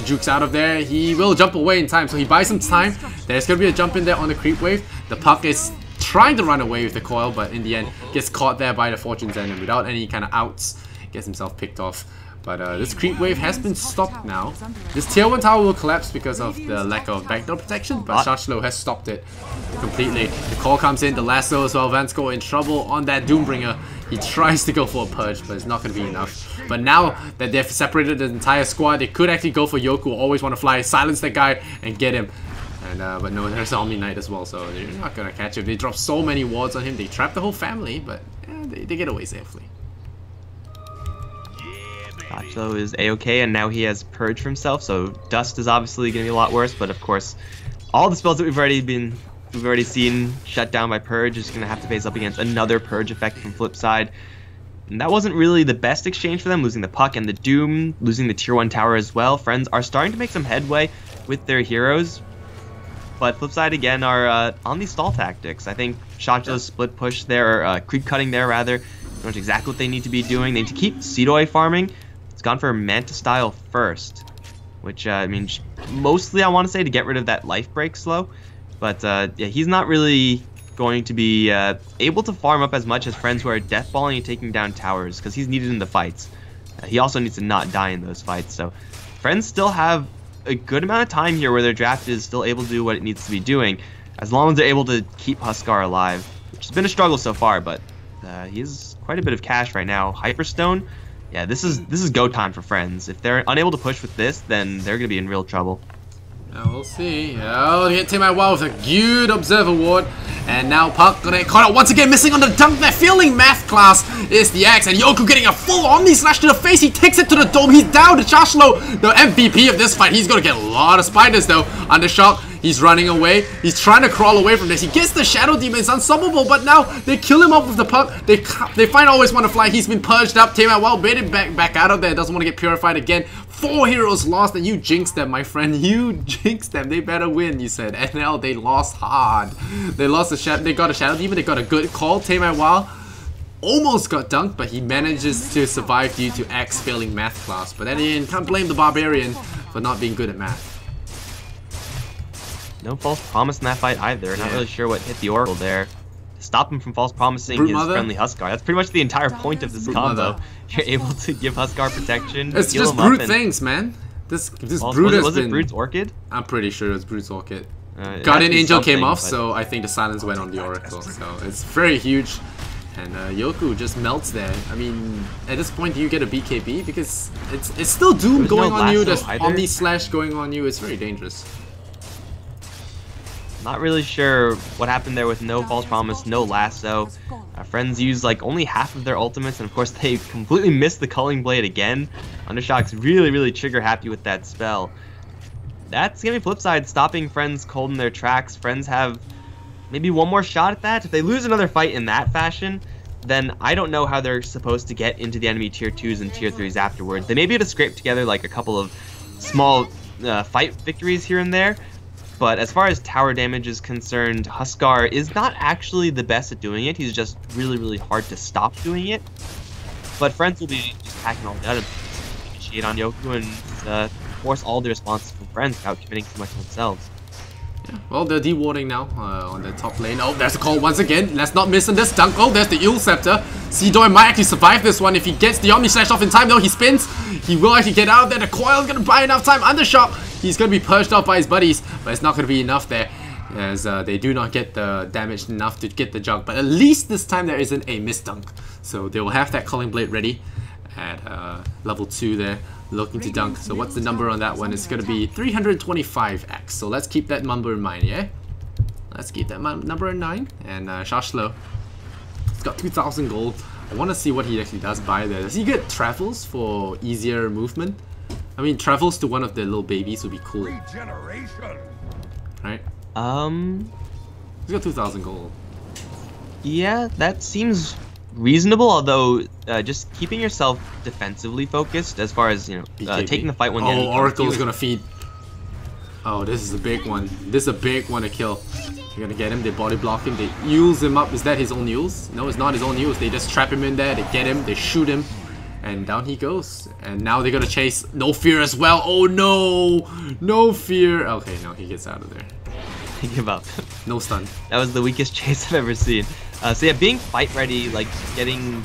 jukes out of there. He will jump away in time, so he buys some time. There's gonna be a jump in there on the creep wave. The Puck is trying to run away with the coil, but in the end gets caught there by the Fortune's End, and without any kind of outs, gets himself picked off. But this creep wave has been stopped now. This tier 1 tower will collapse because of the lack of backdoor protection, but Shashlo has stopped it completely. The call comes in, the lasso as well. Vansko in trouble on that Doombringer. He tries to go for a purge, but it's not going to be enough. But now that they've separated the entire squad, they could actually go for Yoku. Always want to fly, silence that guy, and get him. And but no, there's Omni Knight as well, so they're not going to catch him. They drop so many wards on him. They trap the whole family, but they get away safely. Gotcho is A-okay, and now he has Purge for himself, so Dust is obviously going to be a lot worse, but of course, all the spells that we've already seen shut down by Purge is going to have to face up against another Purge effect from Flipside. And that wasn't really the best exchange for them, losing the Puck and the Doom, losing the tier 1 tower as well. Friends are starting to make some headway with their heroes, but Flipside again are on these stall tactics. I think Shacho's split push there, or creep cutting there rather, knows exactly what they need to be doing. They need to keep Seedoy farming. It's gone for Manta style first, which I mean, mostly I want to say to get rid of that life break slow. But yeah, he's not really going to be able to farm up as much as Friends who are deathballing and taking down towers, because he's needed in the fights. He also needs to not die in those fights. So Friends still have a good amount of time here where their draft is still able to do what it needs to be doing, as long as they're able to keep Huskar alive, which has been a struggle so far, but he has quite a bit of cash right now. Hyperstone, yeah, this is go time for Friends. If they're unable to push with this, then they're going to be in real trouble. Now we'll see. Oh, they hit Taemai Wow with a good Observer Ward. And now Puck gonna get caught out once again, missing on the dunk. They're failing math class. Is the axe, and Yoku getting a full Omni Slash to the face. He takes it to the dome. He's down to Shashlo, the MVP of this fight. He's gonna get a lot of spiders though. Undershock, he's running away. He's trying to crawl away from this. He gets the Shadow Demon. It's unstoppable, but now they kill him off with the Puck. They find Always Want to Fly. He's been purged up. Taemai Wow made it back out of there. Doesn't want to get purified again. 4 heroes lost, and you jinxed them, my friend. You jinxed them. They better win, you said. And now they lost hard. They lost they got a Shadow Demon. They got a good call. Taemai Wow almost got dunked, but he manages to survive due to Axe failing math class. But then again, can't blame the Barbarian for not being good at math. No false promise in that fight either. Not really sure what hit the Oracle there. Stop him from false promising his friendly Huskar. That's pretty much the entire point of this combo. You're able to give Huskar protection. It's just brute things, man. This Well, Brood has was been... it Brood's Orchid? I'm pretty sure it's Brood's Orchid. It Guardian has to be Angel came something, off, but- so I think the silence went on the Oracle. So it's very huge. And Yoku just melts there. I mean, at this point, do you get a BKB? Because it's still Doom There's going no on you, lasso there's either. Omni Slash going on you, it's very dangerous. Not really sure what happened there with no False Promise, no Lasso. Friends used like only half of their ultimates, and of course they completely missed the Culling Blade again. Undershock's really trigger happy with that spell. That's gonna be Flipside, stopping Friends cold in their tracks. Friends have maybe one more shot at that. If they lose another fight in that fashion, then I don't know how they're supposed to get into the enemy tier 2s and tier 3s afterwards. They may be able to scrape together like a couple of small fight victories here and there, but as far as tower damage is concerned, Huskar is not actually the best at doing it. He's just really hard to stop doing it. But Friends will be just packing all that and initiate on Yoku and force all the responses from Friends without committing too much themselves. Yeah, well, they're de-warding now on the top lane. Oh, there's a call once again. Let's not miss on this dunk. Oh, there's the Eel Scepter. Seedoi might actually survive this one if he gets the Omni Slash off in time, though. He spins. He will actually get out of there. The coil's going to buy enough time. Undershock. He's going to be purged off by his buddies, but it's not going to be enough there, as they do not get the damage enough to get the junk. But at least this time there isn't a miss dunk. So they will have that Culling Blade ready at level 2 there, looking to dunk. So what's the number on that one? It's going to be 325x. So let's keep that number in mind, yeah? Let's keep that number in mind. And Shashlo, he's got 2,000 gold. I want to see what he actually does buy there. Does he get travels for easier movement? I mean, travels to one of the little babies would be cool. Right? He's got 2,000 gold. Yeah, that seems reasonable, although just keeping yourself defensively focused as far as, you know, BKB. taking the fight when the enemy comes Oracle to is you. gonna feed. Oh, this is a big one. This is a big one to kill. You're gonna get him, they body block him, they use him up. Is that his own use? No, it's not his own use. They just trap him in there, they get him, they shoot him, and down he goes. And now they're gonna chase No Fear as well. Oh no! No Fear! Okay, no, he gets out of there. Give up. No stun. That was the weakest chase I've ever seen. So yeah, being fight ready, like getting...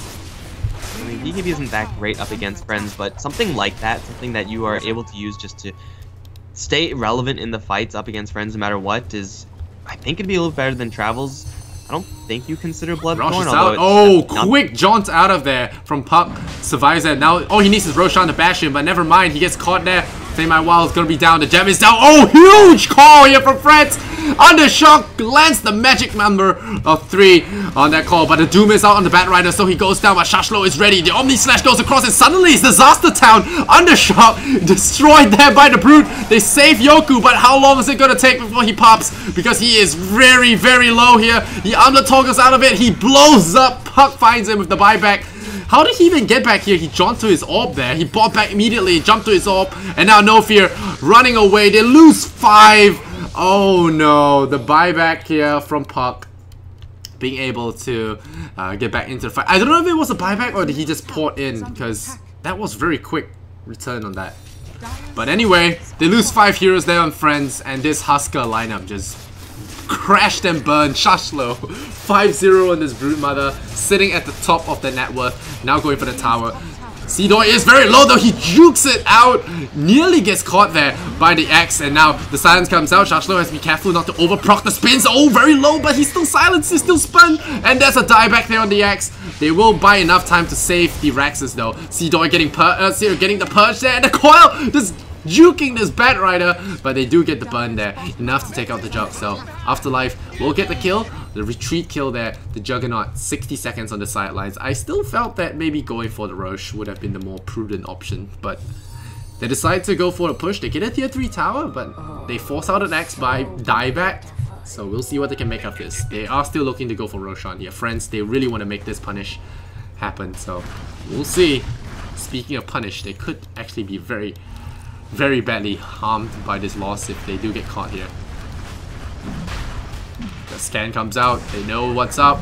I mean, BKB isn't that great up against Friends, but something like that, something that you are able to use just to stay relevant in the fights up against Friends no matter what, is, I think it'd be a little better than Travels. I don't think you consider Bloodthorn, Rosh is although out. Oh, quick jaunt out of there from Puck. Survives that. Now, all he needs is Roshan to bash him, but never mind. He gets caught there. Flame My Wild is going to be down. The gem is down. Oh, huge call here from Friends. Undershock lands the magic number of 3 on that call, but the Doom is out on the Bat Rider, so he goes down, but Shashlo is ready. The Omni Slash goes across, and suddenly it's Disaster Town. Undershock destroyed there by the Brute. They save Yoku, but how long is it going to take before he pops? Because he is very low here. He undertoggles out of it. He blows up. Puck finds him with the buyback. How did he even get back here? He jumped to his orb there. He bought back immediately, jumped to his orb, and now No Fear running away. They lose 5. Oh no, the buyback here from Puck. Being able to get back into the fight. I don't know if it was a buyback or did he just port in, because that was very quick return on that. But anyway, they lose 5 heroes there on Friends, and this Husker lineup just crashed and burned. Shashlo 5-0 on this Broodmother, sitting at the top of the net worth, now going for the tower. Seedoi is very low though, he jukes it out, nearly gets caught there by the axe, and now the silence comes out. Shashlo has to be careful not to overproc the spins. Oh, very low, but he's still silenced, he's still spun, and there's a dieback there on the axe. They will buy enough time to save the Raxes though. Seedoi getting the purge there, and the coil just juking this Bat Rider, but they do get the burn there, enough to take out the Jug. So Afterlife will get the kill, the retreat kill there, the Juggernaut 60 seconds on the sidelines. I still felt that maybe going for the Roche would have been the more prudent option, but they decide to go for a push. They get a tier 3 tower, but they force out an X by dieback. So we'll see what they can make of this. They are still looking to go for Roshan here. Friends, they really want to make this punish happen, so we'll see. Speaking of punish, they could actually be very badly harmed by this loss if they do get caught here. The scan comes out, they know what's up.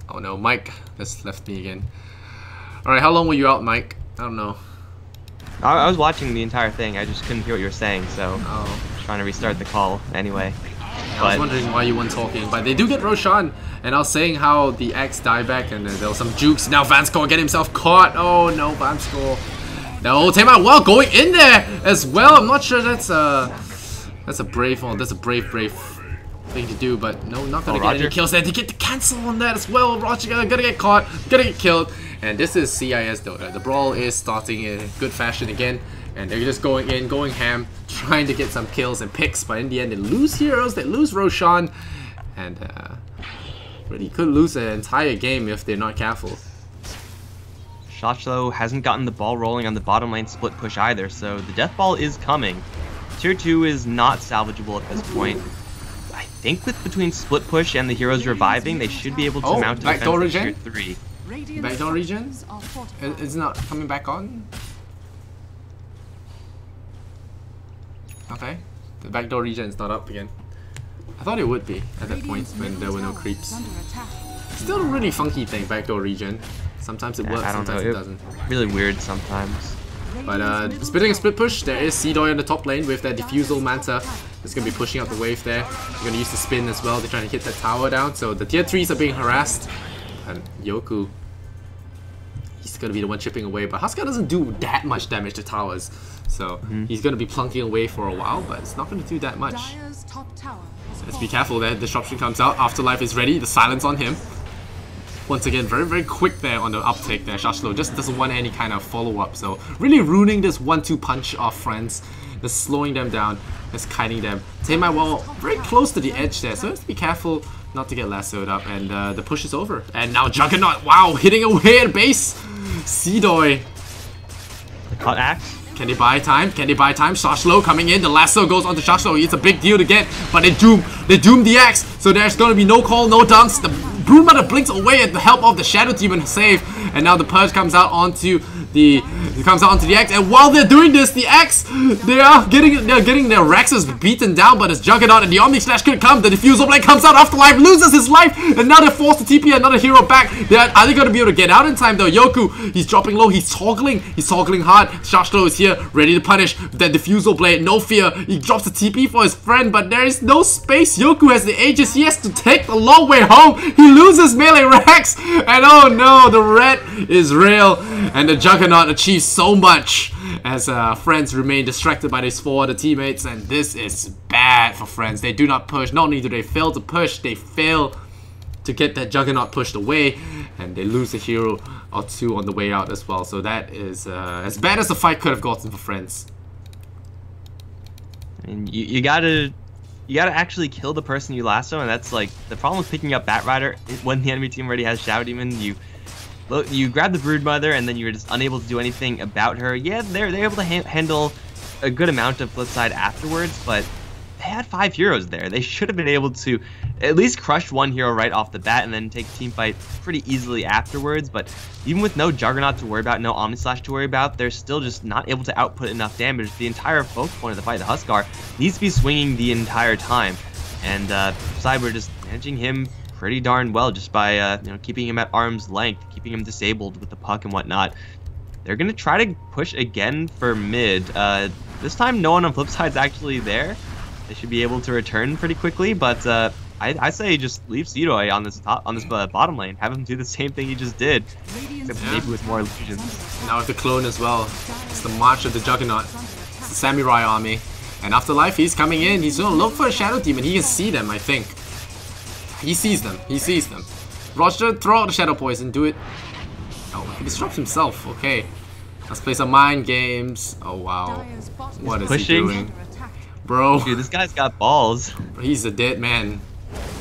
Oh no, Mike has left me again. Alright, how long were you out, Mike? I don't know. I was watching the entire thing, I just couldn't hear what you were saying, so Oh. trying to restart the call anyway. I was wondering why you weren't talking, but they do get Roshan, and I was saying how the X died back and there was some jukes. Now Vanscore get himself caught. Oh no, Vanscore. No, Tamar well going in there as well. I'm not sure that's a brave one. That's a brave thing to do, but no, not gonna get any kills there. They get the cancel on that as well. Roger gonna get caught, gonna get killed, and this is CIS Dota. The brawl is starting in good fashion again. And they're just going in, going ham, trying to get some kills and picks, but in the end they lose heroes, they lose Roshan, and really could lose an entire game if they're not careful. Shachlo hasn't gotten the ball rolling on the bottom lane split push either, so the death ball is coming. Tier 2 is not salvageable at this point. I think with between split push and the heroes reviving, they should be able to mount a defense Tier 3. Backdoor regen? It's not coming back on? Okay, the backdoor regen is not up again. I thought it would be at that point when there were no creeps. Still a really funky thing, backdoor regen. Sometimes it works, sometimes it doesn't. Really weird sometimes. But spitting a split push, there is Seedoy on the top lane with that Diffusal Manta. It's going to be pushing out the wave there. They're going to use the spin as well. They're trying to hit that tower down. So the tier 3s are being harassed. And Yoku, he's going to be the one chipping away. But Huskar doesn't do that much damage to towers. So he's going to be plunking away for a while, but it's not going to do that much. Let's be careful there. Disruption comes out. Afterlife is ready. The silence on him. Once again, very quick there on the uptake there. Shachlo just doesn't want any kind of follow-up. So really ruining this 1-2 punch of friends. Just slowing them down. Just kiting them. Tamai well very close to the edge there. So let's be careful not to get lassoed up. And the push is over. And now Juggernaut, wow, hitting away at base. Seedoy. Cut axe. Can they buy time? Can they buy time? Shachlo coming in. The lasso goes onto Shachlo. It's a big deal to get, but they doom the axe. So there's going to be no call, no dunks. The Broodmother blinks away at the help of the Shadow Demon save, and now the Purge comes out onto the axe. And while they're doing this, the axe they're getting their Rexes beaten down, but it's Juggernaut and the Omni Slash could come. The Diffusal Blade comes out. Afterlife loses his life, and now they're forced to TP another hero back. Are they going to be able to get out in time though? Yoku, he's dropping low. He's toggling hard. Shachlo is here, ready to punish that Diffusal Blade. No fear. He drops the TP for his friend, but there is no space. Yoku has the Aegis. He has to take the long way home. He loses melee Rex, and oh no, the red is real, and the Juggernaut achieves so much as friends remain distracted by these 4 other teammates, and this is bad for friends. They do not push. Not only do they fail to push, they fail to get that Juggernaut pushed away, and they lose a hero or 2 on the way out as well. So that is as bad as the fight could have gotten for friends. And you gotta actually kill the person you lasso, and that's like the problem with picking up Batrider. When the enemy team already has Shadow Demon, you grab the Broodmother and then you're just unable to do anything about her. Yeah, they're able to handle a good amount of Flipside afterwards, but they had 5 heroes there. They should have been able to at least crush 1 hero right off the bat and then take team fight pretty easily afterwards. But even with no Juggernaut to worry about, no Omni Slash to worry about, they're still just not able to output enough damage. The entire focal point of the fight, the Huskar, needs to be swinging the entire time, and Cyber just managing him pretty darn well just by keeping him at arm's length, keeping him disabled with the puck and whatnot. They're gonna try to push again for mid. This time no one on Flipside's actually there. They should be able to return pretty quickly, but I say just leave Seedoy on this bottom lane. Have him do the same thing he just did, except maybe with more illusions. Now with the clone as well. It's the march of the Juggernaut. It's the Samurai army. And Afterlife, he's coming in. He's gonna look for a Shadow Demon. He can see them, I think. He sees them. He sees them. Roger, throw out the Shadow Poison. Do it. Oh, he disrupts himself. Okay. Let's play some mind games. Oh, wow. What is he doing? Bro. Dude, this guy's got balls. He's a dead man.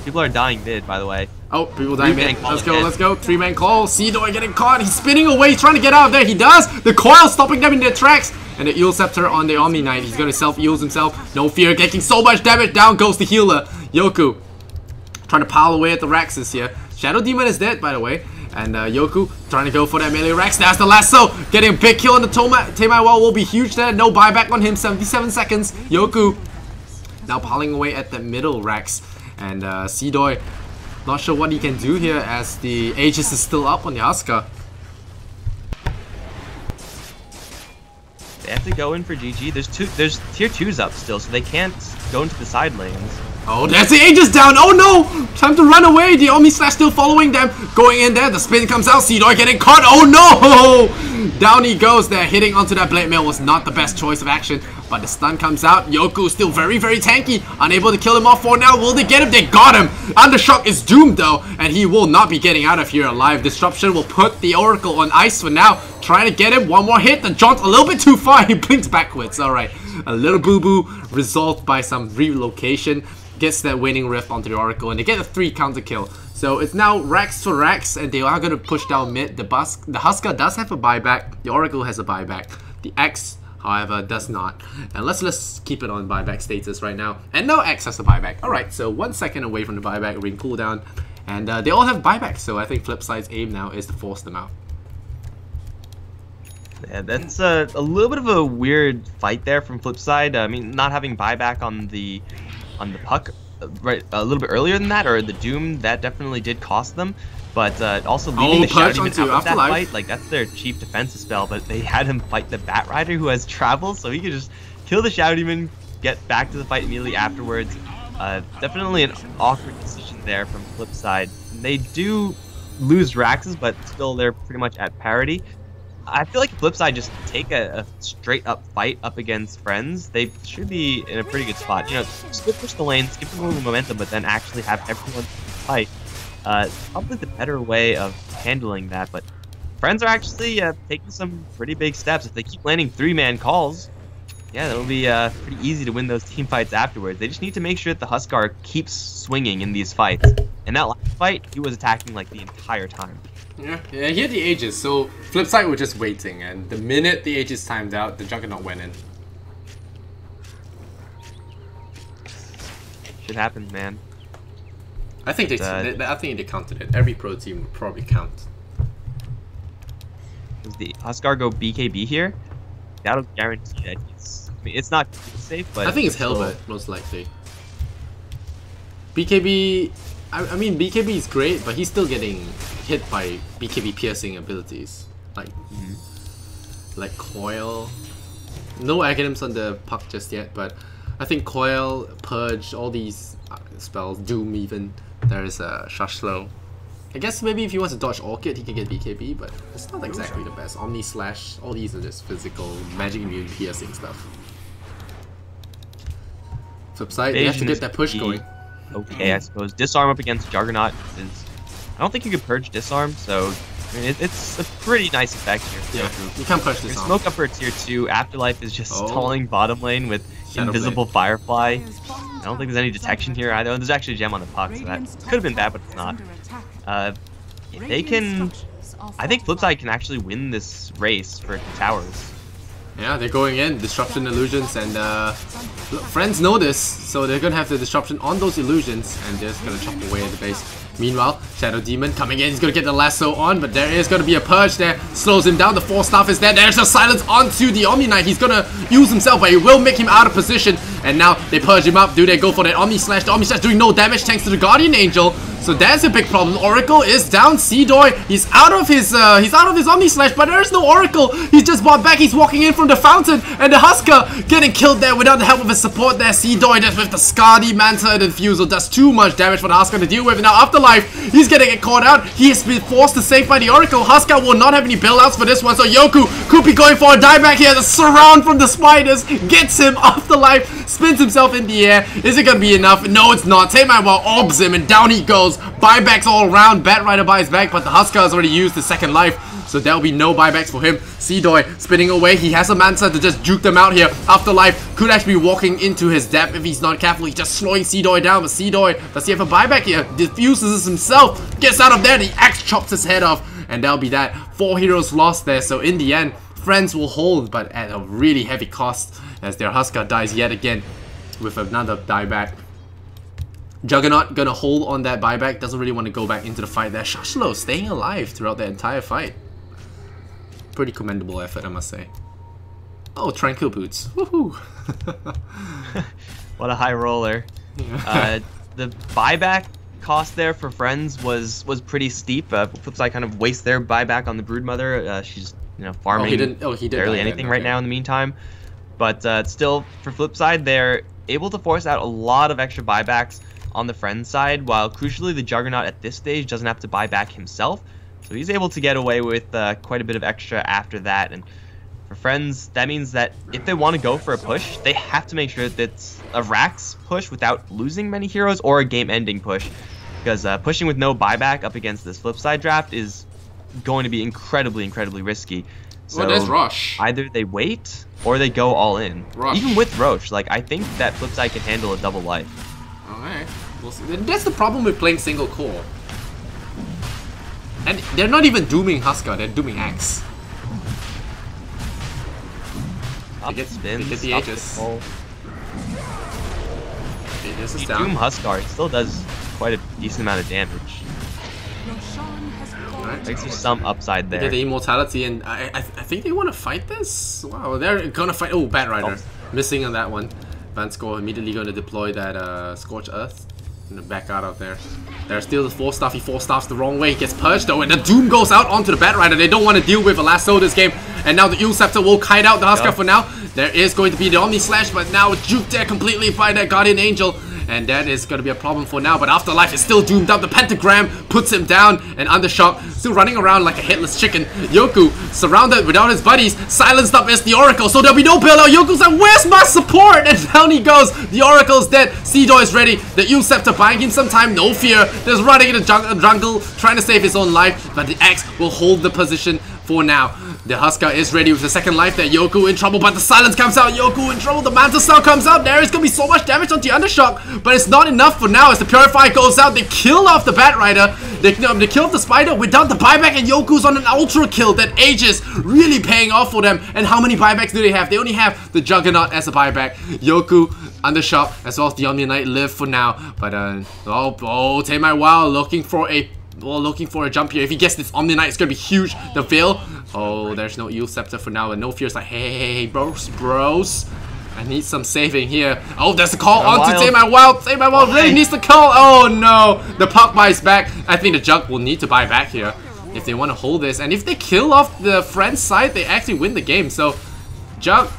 People are dying mid, by the way. Oh, people dying mid. Let's go, let's go. 3-man call. Seedoy getting caught. He's spinning away. He's trying to get out of there. He does. The coil stopping them in their tracks. And the Eel Scepter on the Omni Knight. He's going to self-eels himself. No fear. Taking so much damage. Down goes the healer. Yoku. Trying to pile away at the Raxes here. Shadow Demon is dead, by the way. And Yoku trying to go for that melee Rex. That's the lasso. Getting a big kill on the Tamai wall will be huge there. No buyback on him. 77 seconds. Yoku now piling away at the middle Rex. And Seedoy, not sure what he can do here as the Aegis is still up on the Huskar. They have to go in for GG. There's tier 2s up still, so they can't go into the side lanes. Oh, there's the Aegis down. Oh no! Time to run away. The Omni Slash still following them. Going in there. The spin comes out. Seedoi getting caught. Oh no! Down he goes there. Hitting onto that Blade Mail was not the best choice of action. But the stun comes out. Yoku still very, very tanky. Unable to kill him off for now. Will they get him? They got him. Undershock is doomed though. And he will not be getting out of here alive. Disruption will put the Oracle on ice for now. Trying to get him. One more hit. The jaunt a little bit too far. He blinks backwards. Alright. A little boo-boo. Resolved by some relocation. Gets that winning rift onto the Oracle. And they get a 3 counter kill. So it's now Rax for Rax. And they are going to push down mid. The Husker does have a buyback. The Oracle has a buyback. The X, however, does not. And let's keep it on buyback status right now. And no X has a buyback. Alright, so 1 second away from the buyback ring cooldown. And they all have buybacks. So I think Flipside's aim now is to force them out. Yeah, that's a little bit of a weird fight there from Flipside. I mean, not having buyback on the puck right a little bit earlier than that, or the Doom, that definitely did cost them. But also leaving the Shadow Demon out of that fight, like that's their chief defensive spell. But they had him fight the Bat Rider, who has travel, so he could just kill the Shadow Demon, get back to the fight immediately afterwards. Definitely an awkward decision there from Flipside. They do lose Raxes, but still they're pretty much at parity. I feel like Flipside just take a straight up fight up against friends. They should be in a pretty good spot. You know, skip push the lane, skip a little momentum, but then actually have everyone fight. Probably the better way of handling that. But friends are actually taking some pretty big steps. If they keep landing 3-man calls, yeah, that'll be pretty easy to win those team fights afterwards. They just need to make sure that the Huskar keeps swinging in these fights. In that last fight, he was attacking like the entire time. Yeah, he had the Aegis, so Flipside were just waiting, and the minute the Aegis timed out, the Juggernaut went in. Shit happens, man. I think I think they counted it. Every pro team would probably count. Does the Huskar go BKB here? That'll guarantee that he's... I mean, it's not safe, but... I think it's Hellbat, most likely. BKB... I mean, BKB is great, but he's still getting hit by BKB piercing abilities. Like Coil. No items on the puck just yet, but I think Coil, Purge, all these spells, Doom even, there is a Shashlow. I guess maybe if he wants to dodge Orchid, he can get BKB, but it's not exactly the best. Omni Slash, all these are just physical, magic immune piercing stuff. Flipside, they have to get that push going. Okay, I suppose. Disarm up against Juggernaut is... I don't think you could purge Disarm, so... I mean, it's a pretty nice effect here. Yeah, you can't purge Disarm. Smoke up for tier 2. Afterlife is just stalling bottom lane with Invisible Firefly. I don't think there's any detection here either. There's actually a gem on the puck, so that could have been bad, but it's not. They can... I think Flipside can actually win this race for towers. Yeah, they're going in, disruption illusions, and friends know this, so they're gonna have the disruption on those illusions, and they're just gonna chop away at the base. Meanwhile, Shadow Demon coming in, he's gonna get the lasso on, but there is gonna be a purge there, slows him down, the Force Staff is there, there's a silence onto the Omni Knight, he's gonna use himself, but he will make him out of position, and now they purge him up. Do they go for that Omni Slash? The Omni Slash doing no damage thanks to the Guardian Angel, so that's a big problem. Oracle is down. Seedoi, he's out of his Omni Slash, but there's no Oracle. He's just bought back. He's walking in from the fountain, and the Husker getting killed there without the help of his support there. Seedoi just with the Skadi Manta and Infusal does too much damage for the Husker to deal with. Now Afterlife, he's gonna get caught out. He has been forced to save by the Oracle. Husker will not have any bailouts for this one, so Yoku could be going for a dieback here. The surround from the spiders gets him. Afterlife spins himself in the air. Is it gonna be enough? No, it's not. Tamewild orbs him, and down he goes. Buybacks all around. Bat Rider buys back, but the Husker has already used his second life, so there'll be no buybacks for him. Seedoi spinning away. He has a Manta to just juke them out here. Afterlife could actually be walking into his depth if he's not careful. He's just slowing Seedoi down, but Seedoi, does he have a buyback here? Diffuses himself, gets out of there, the axe chops his head off, and that'll be that. 4 heroes lost there, so in the end, friends will hold, but at a really heavy cost, as their Husker dies yet again with another dieback. Juggernaut gonna hold on that buyback, doesn't really want to go back into the fight there. Shashlo staying alive throughout the entire fight. Pretty commendable effort, I must say. Oh, Tranquil Boots. Woohoo! What a high roller. Yeah. The buyback cost there for friends was pretty steep. Flipside kind of wastes their buyback on the Broodmother. She's farming he did barely die anything then, right okay. now in the meantime. But still, for Flipside, they're able to force out a lot of extra buybacks on the Friends side, while crucially the Juggernaut at this stage doesn't have to buy back himself. So he's able to get away with quite a bit of extra after that. And for Friends, that means that if they want to go for a push, they have to make sure that it's a Rax push without losing many heroes or a game-ending push. Because pushing with no buyback up against this Flipside draft is going to be incredibly, incredibly risky. So well, there's Roche. either they wait or they go all in. Roche. Even with Roche, like I think that Flipside can handle a double life. Alright, we'll see. That's the problem with playing single core. And they're not even dooming Huskar, they're dooming Axe. Up They spins, get the up Aegis. pull. Aegis is You down. doom Huskar, he still does quite a decent amount of damage. Roshan has fallen. Right. I think there's some upside They there. get the immortality, and I think they want to fight this. Wow, they're gonna fight. Oh, Bat Rider, missing on that one. Vansko immediately going to deploy that Scorch Earth and back out of there. There's still the 4-staff. He 4-staffs the wrong way. He gets purged though, and the Doom goes out onto the Bat Rider. They don't want to deal with a lasso this game, and now the Eel Scepter will kite out the Huskar for now. There is going to be the Omni Slash, but now it's juked there completely by that Guardian Angel. And that is going to be a problem for now, but Afterlife is still doomed up. The Pentagram puts him down, and Undershock still running around like a headless chicken. Yoku surrounded without his buddies. Silenced up is the Oracle, so there'll be no bailout. Yoku's like, where's my support? And down he goes. The Oracle's dead. Seedoy is ready. The Eel Scepter buying him some time. No fear. Just running in the jungle, trying to save his own life, but the Axe will hold the position for now. The Huskar is ready with the second life there. Yoku in trouble, but the silence comes out. Yoku in trouble. The Manta Cell comes out. There is going to be so much damage onto the Undershock, but it's not enough for now as the Purify goes out. They kill off the Bat Rider. They kill off the Spider without the buyback, and Yoku's on an Ultra kill. That Aegis really paying off for them. And how many buybacks do they have? They only have the Juggernaut as a buyback. Yoku, Undershock, as well as the Omni Knight live for now. But, Take My Wow looking for a jump here. If he gets this Omni Knight, it's gonna be huge. The Veil. Oh, there's no Eel Scepter for now, and no fear's like, hey, bros. I need some saving here. Oh, there's a call on to Take My Wild. Take My Wild really needs the call. Oh no, the puck buys back. I think the Jug will need to buy back here if they want to hold this. And if they kill off the Friends side, they actually win the game. So, Jug,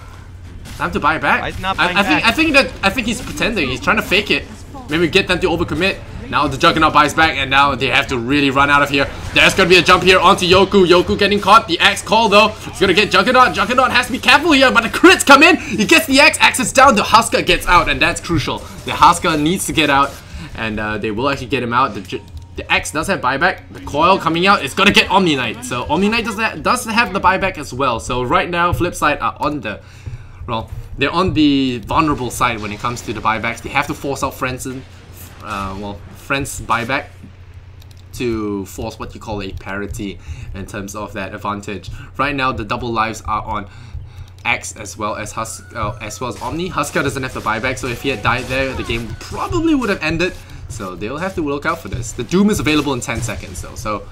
time to buy back. I think he's pretending. He's trying to fake it. Maybe get them to overcommit. Now the Juggernaut buys back, and now they have to really run out of here. There's gonna be a jump here onto Yoku. Yoku getting caught. The Axe call though. He's gonna get Juggernaut. Juggernaut has to be careful here, but the crits come in. He gets the Axe. Axe is down. The Huskar gets out, and that's crucial. The Huskar needs to get out, and they will actually get him out. The Axe does have buyback. The coil coming out is gonna get Omni Knight. So Omni Knight does have the buyback as well. So right now, Flipside are on the they're on the vulnerable side when it comes to the buybacks. They have to force out Friends and Friends buyback to force what you call a parity in terms of that advantage. Right now, the double lives are on Axe as well as Omni. Huskar doesn't have the buyback, so if he had died there, the game probably would have ended. So they'll have to look out for this. The Doom is available in 10 seconds though, so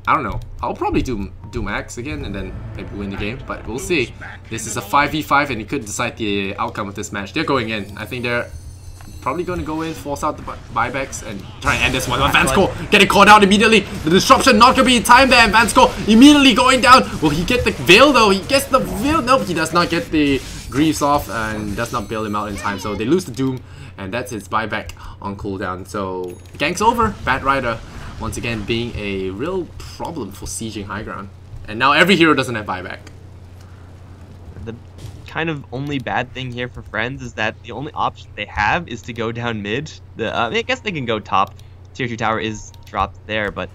I don't know. I'll probably Doom Axe again and then maybe win the game, but we'll see. This is a 5v5 and he could decide the outcome of this match. They're going in. I think they're probably going to go in, force out the buybacks, and try and end this one. Vansko getting caught out immediately. The disruption not going to be in time there, and Vansko immediately going down. Will he get the Veil though? He gets the Veil. Nope, he does not get the Greaves off and does not bail him out in time. So they lose the Doom, and that's his buyback on cooldown. So gank's over. Bat Rider once again being a real problem for sieging high ground. And now every hero doesn't have buyback. The kind of only bad thing here for Friends is that the only option they have is to go down mid. I guess they can go top. Tier 2 tower is dropped there, but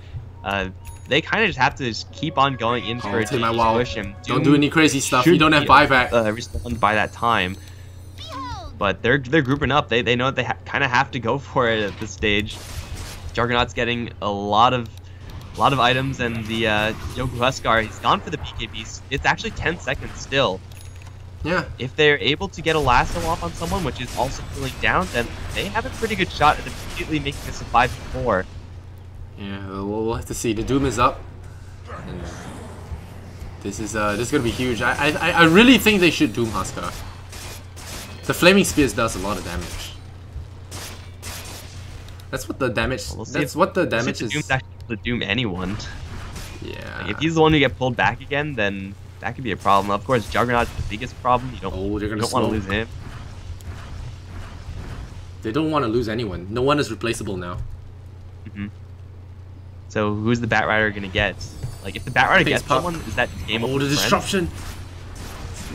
they kind of just have to just keep on going in for a Take My Wow. push him. Don't do any crazy stuff. You don't have buyback. Respond by that time. But they're grouping up. They know that they kind of have to go for it at this stage. Juggernaut's getting a lot of items, and the Yoku Huskar, he's gone for the BKB. It's actually 10 seconds still. Yeah. If they're able to get a lasso off on someone, which is also cooling down, then they have a pretty good shot at immediately making this a 5v4. Yeah, we'll have to see. The Doom is up. And this is gonna be huge. I really think they should Doom Huskar. The Flaming Spears does a lot of damage. That's what the damage. We'll that's what the damage the is. Doom's actually able to doom anyone. Yeah. Like, if he's the one who get pulled back again, then that could be a problem. Of course, Juggernaut's the biggest problem. You don't, Oh, they're gonna you don't want to smoke. lose him. They don't want to lose anyone. No one is replaceable now. So who's the Batrider gonna get? Like, if the Batrider gets Puck. someone, is that game Oh, over the for Friends? disruption.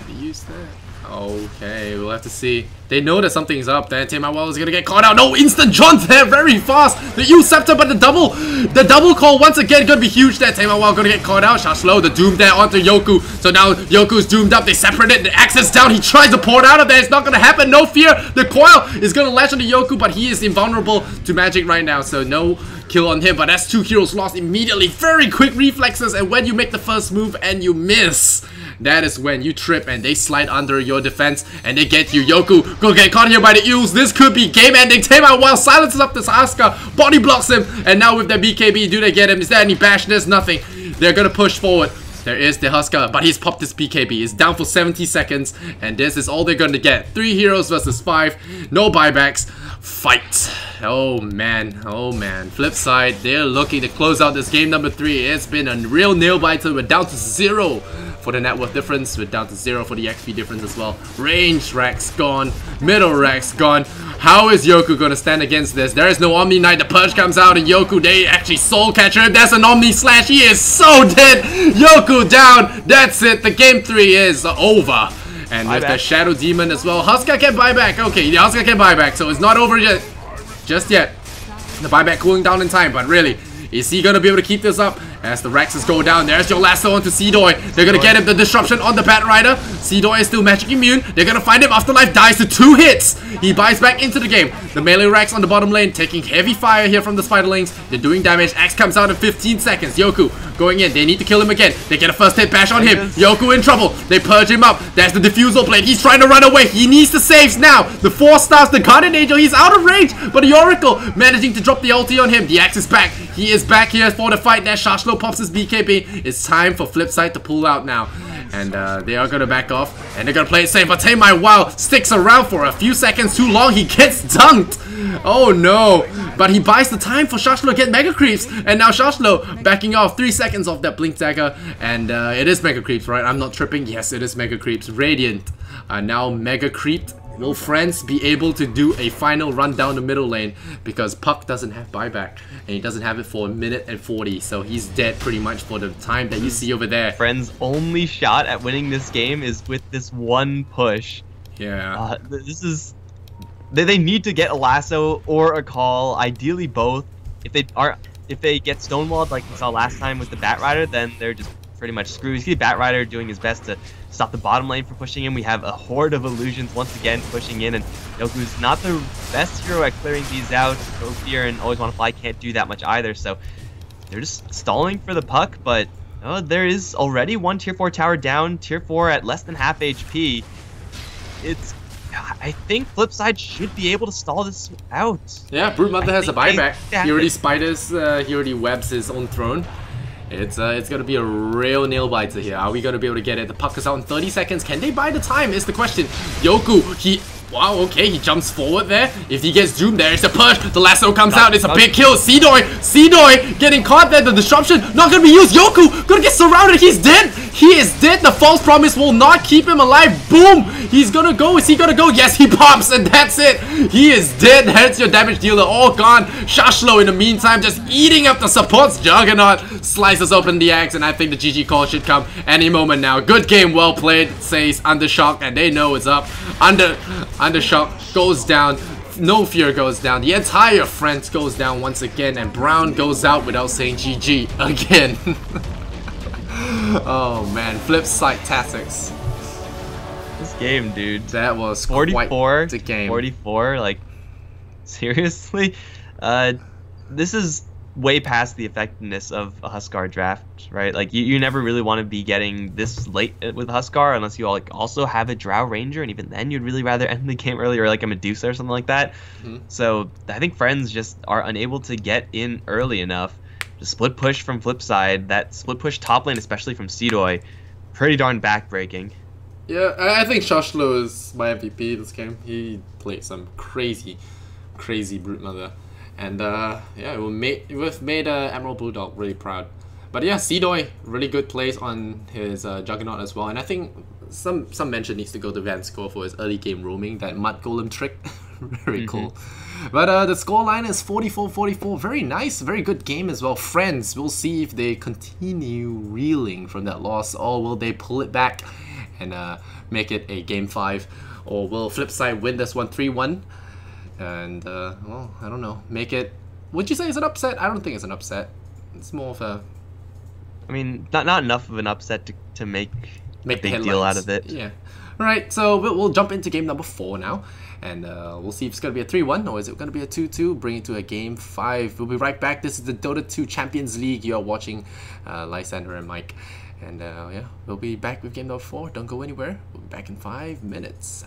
Did they use that? Okay, we'll have to see. They know that something's up. Then Timawell is gonna get caught out. No, instant jump there, very fast. The U-Scepter, but the double call once again gonna be huge there. Timawell gonna get caught out. Shashlo, the doom there onto Yoku. So now Yoku's doomed up. They separate it. The access down. He tries to pour it out of there. It's not gonna happen. No fear. The coil is gonna latch onto Yoku, but he is invulnerable to magic right now. So no kill on him. But that's 2 heroes lost immediately. Very quick reflexes, and when you make the first move and you miss, that is when you trip and they slide under your defense and they get you. Yoku gonna get caught here by the Eels. This could be game ending. Timawell silences up this Asuka, body blocks him, and now with their BKB, do they get him? Is there any bash? There's nothing. They're gonna push forward. There is the Husker, but he's popped his BKB. It's down for 70 seconds, and this is all they're gonna get. 3 heroes versus 5. No buybacks. Fight. Oh man, oh man. Flip side, they're looking to close out this game number 3. It's been a real nail biter. We're down to 0 for the net worth difference. We're down to 0 for the XP difference as well. Range Rex gone. Middle Rex gone. How is Yoku gonna stand against this? There is no Omni Knight. The purge comes out, and Yoku, they actually soul catcher him. That's an Omni Slash. He is so dead. Yoku down. That's it. The game 3 is over. And with the Shadow Demon as well. Husker can buy back. Okay, the Husker can buy back, so it's not over yet. Just yet. The buyback cooling down in time, but really, is he gonna be able to keep this up? As the Rexes go down, there's your lasso onto Seedoy. They're gonna get him the disruption on the Batrider. Seedoy is still magic immune. They're gonna find him. Afterlife dies to 2 hits. He buys back into the game. The melee Rex on the bottom lane taking heavy fire here from the Spiderlings. They're doing damage. Axe comes out in 15 seconds. Yoku going in. They need to kill him again. They get a first hit bash on him. Yoku in trouble. They purge him up. There's the Diffusal Blade. He's trying to run away. He needs the saves now. The 4 stars, the Guardian Angel. He's out of range, but the Oracle managing to drop the ulti on him. The Axe is back. He is back here for the fight. There, Shashlo pops his BKB. It's time for Flipside to pull out now. And they are going to back off. And they're going to play it safe. But Timawell sticks around for a few seconds too long. He gets dunked. Oh no. But he buys the time for Shashlo to get Mega Creeps. And now Shashlo backing off 3 seconds off that Blink Dagger. And it is Mega Creeps, right? I'm not tripping. Yes, it is Mega Creeps. Radiant are now Mega Creeped. Will Friends be able to do a final run down the middle lane? Because Puck doesn't have buyback. And he doesn't have it for 1 minute and 40. So he's dead pretty much for the time that you see over there. Friends' only shot at winning this game is with this one push. Yeah. This is... They need to get a lasso or a call, ideally both. If they get stonewalled like we saw last time with the Batrider, then they're just pretty much screwed. You see Batrider doing his best to stop the bottom lane from pushing in. We have a horde of illusions once again pushing in, and Yoku's not the best hero at clearing these out. Go Fear and Always Want to Fly can't do that much either, so they're just stalling for the puck, but there is already one tier 4 tower down, tier 4 at less than half HP. I think Flipside should be able to stall this out. Yeah, Brute Mother has a buyback. He already it. spiders, he already webs his own throne. It's gonna be a real nail biter here. Are we gonna be able to get it? The puck is out in 30 seconds. Can they buy the time is the question. Yoku, wow, okay, he jumps forward there. If he gets doomed, there is a push. The lasso comes out. It's a big kill. Seedoy getting caught there. The disruption not gonna be used. Yoku gonna get surrounded. He's dead. He is dead. The false promise will not keep him alive. Boom. He's gonna go. Is he gonna go? Yes, he pops, and that's it. He is dead. That's your damage dealer. All gone. Shashlo in the meantime just eating up the supports. Juggernaut slices open the axe, and I think the GG call should come any moment now. Good game, well played, says Undershock, and they know it's up. Undershock goes down. No Fear goes down. The entire Friends goes down once again, and Brown goes out without saying GG again. Oh man, Flipside Tactics. This game, dude. That was 44 quite the game. 44, like, seriously? This is way past the effectiveness of a Huskar draft, right? Like, you never really want to be getting this late with Huskar unless you also have a Drow Ranger, and even then you'd really rather end the game early, or like a Medusa or something like that. So I think Friends just are unable to get in early enough. The split push from Flipside, that split push top lane, especially from Seedoy, pretty darn backbreaking. Yeah, I think Shashlo is my MVP this game. He played some crazy Brute Mother. And yeah, we've made Emerald Bulldog really proud. But yeah, Seedoy, really good plays on his Juggernaut as well. And I think some mention needs to go to Van Score for his early game roaming, that Mud Golem trick. Very cool. But the scoreline is 44-44. Very nice, very good game as well. Friends, we'll see if they continue reeling from that loss, or will they pull it back and make it a game 5, or will Flipside win this one 3-1? And well, I don't know. Make it. Would you say it's an upset? I don't think it's an upset. It's more of a. I mean, not enough of an upset to make a big deal out of it. Yeah. Alright, so we'll jump into game number 4 now. And we'll see if it's going to be a 3-1 or is it going to be a 2-2, bring it to a game 5. We'll be right back. This is the Dota 2 Champions League. You are watching Lysander and Mike. And yeah, we'll be back with game number 4. Don't go anywhere. We'll be back in 5 minutes.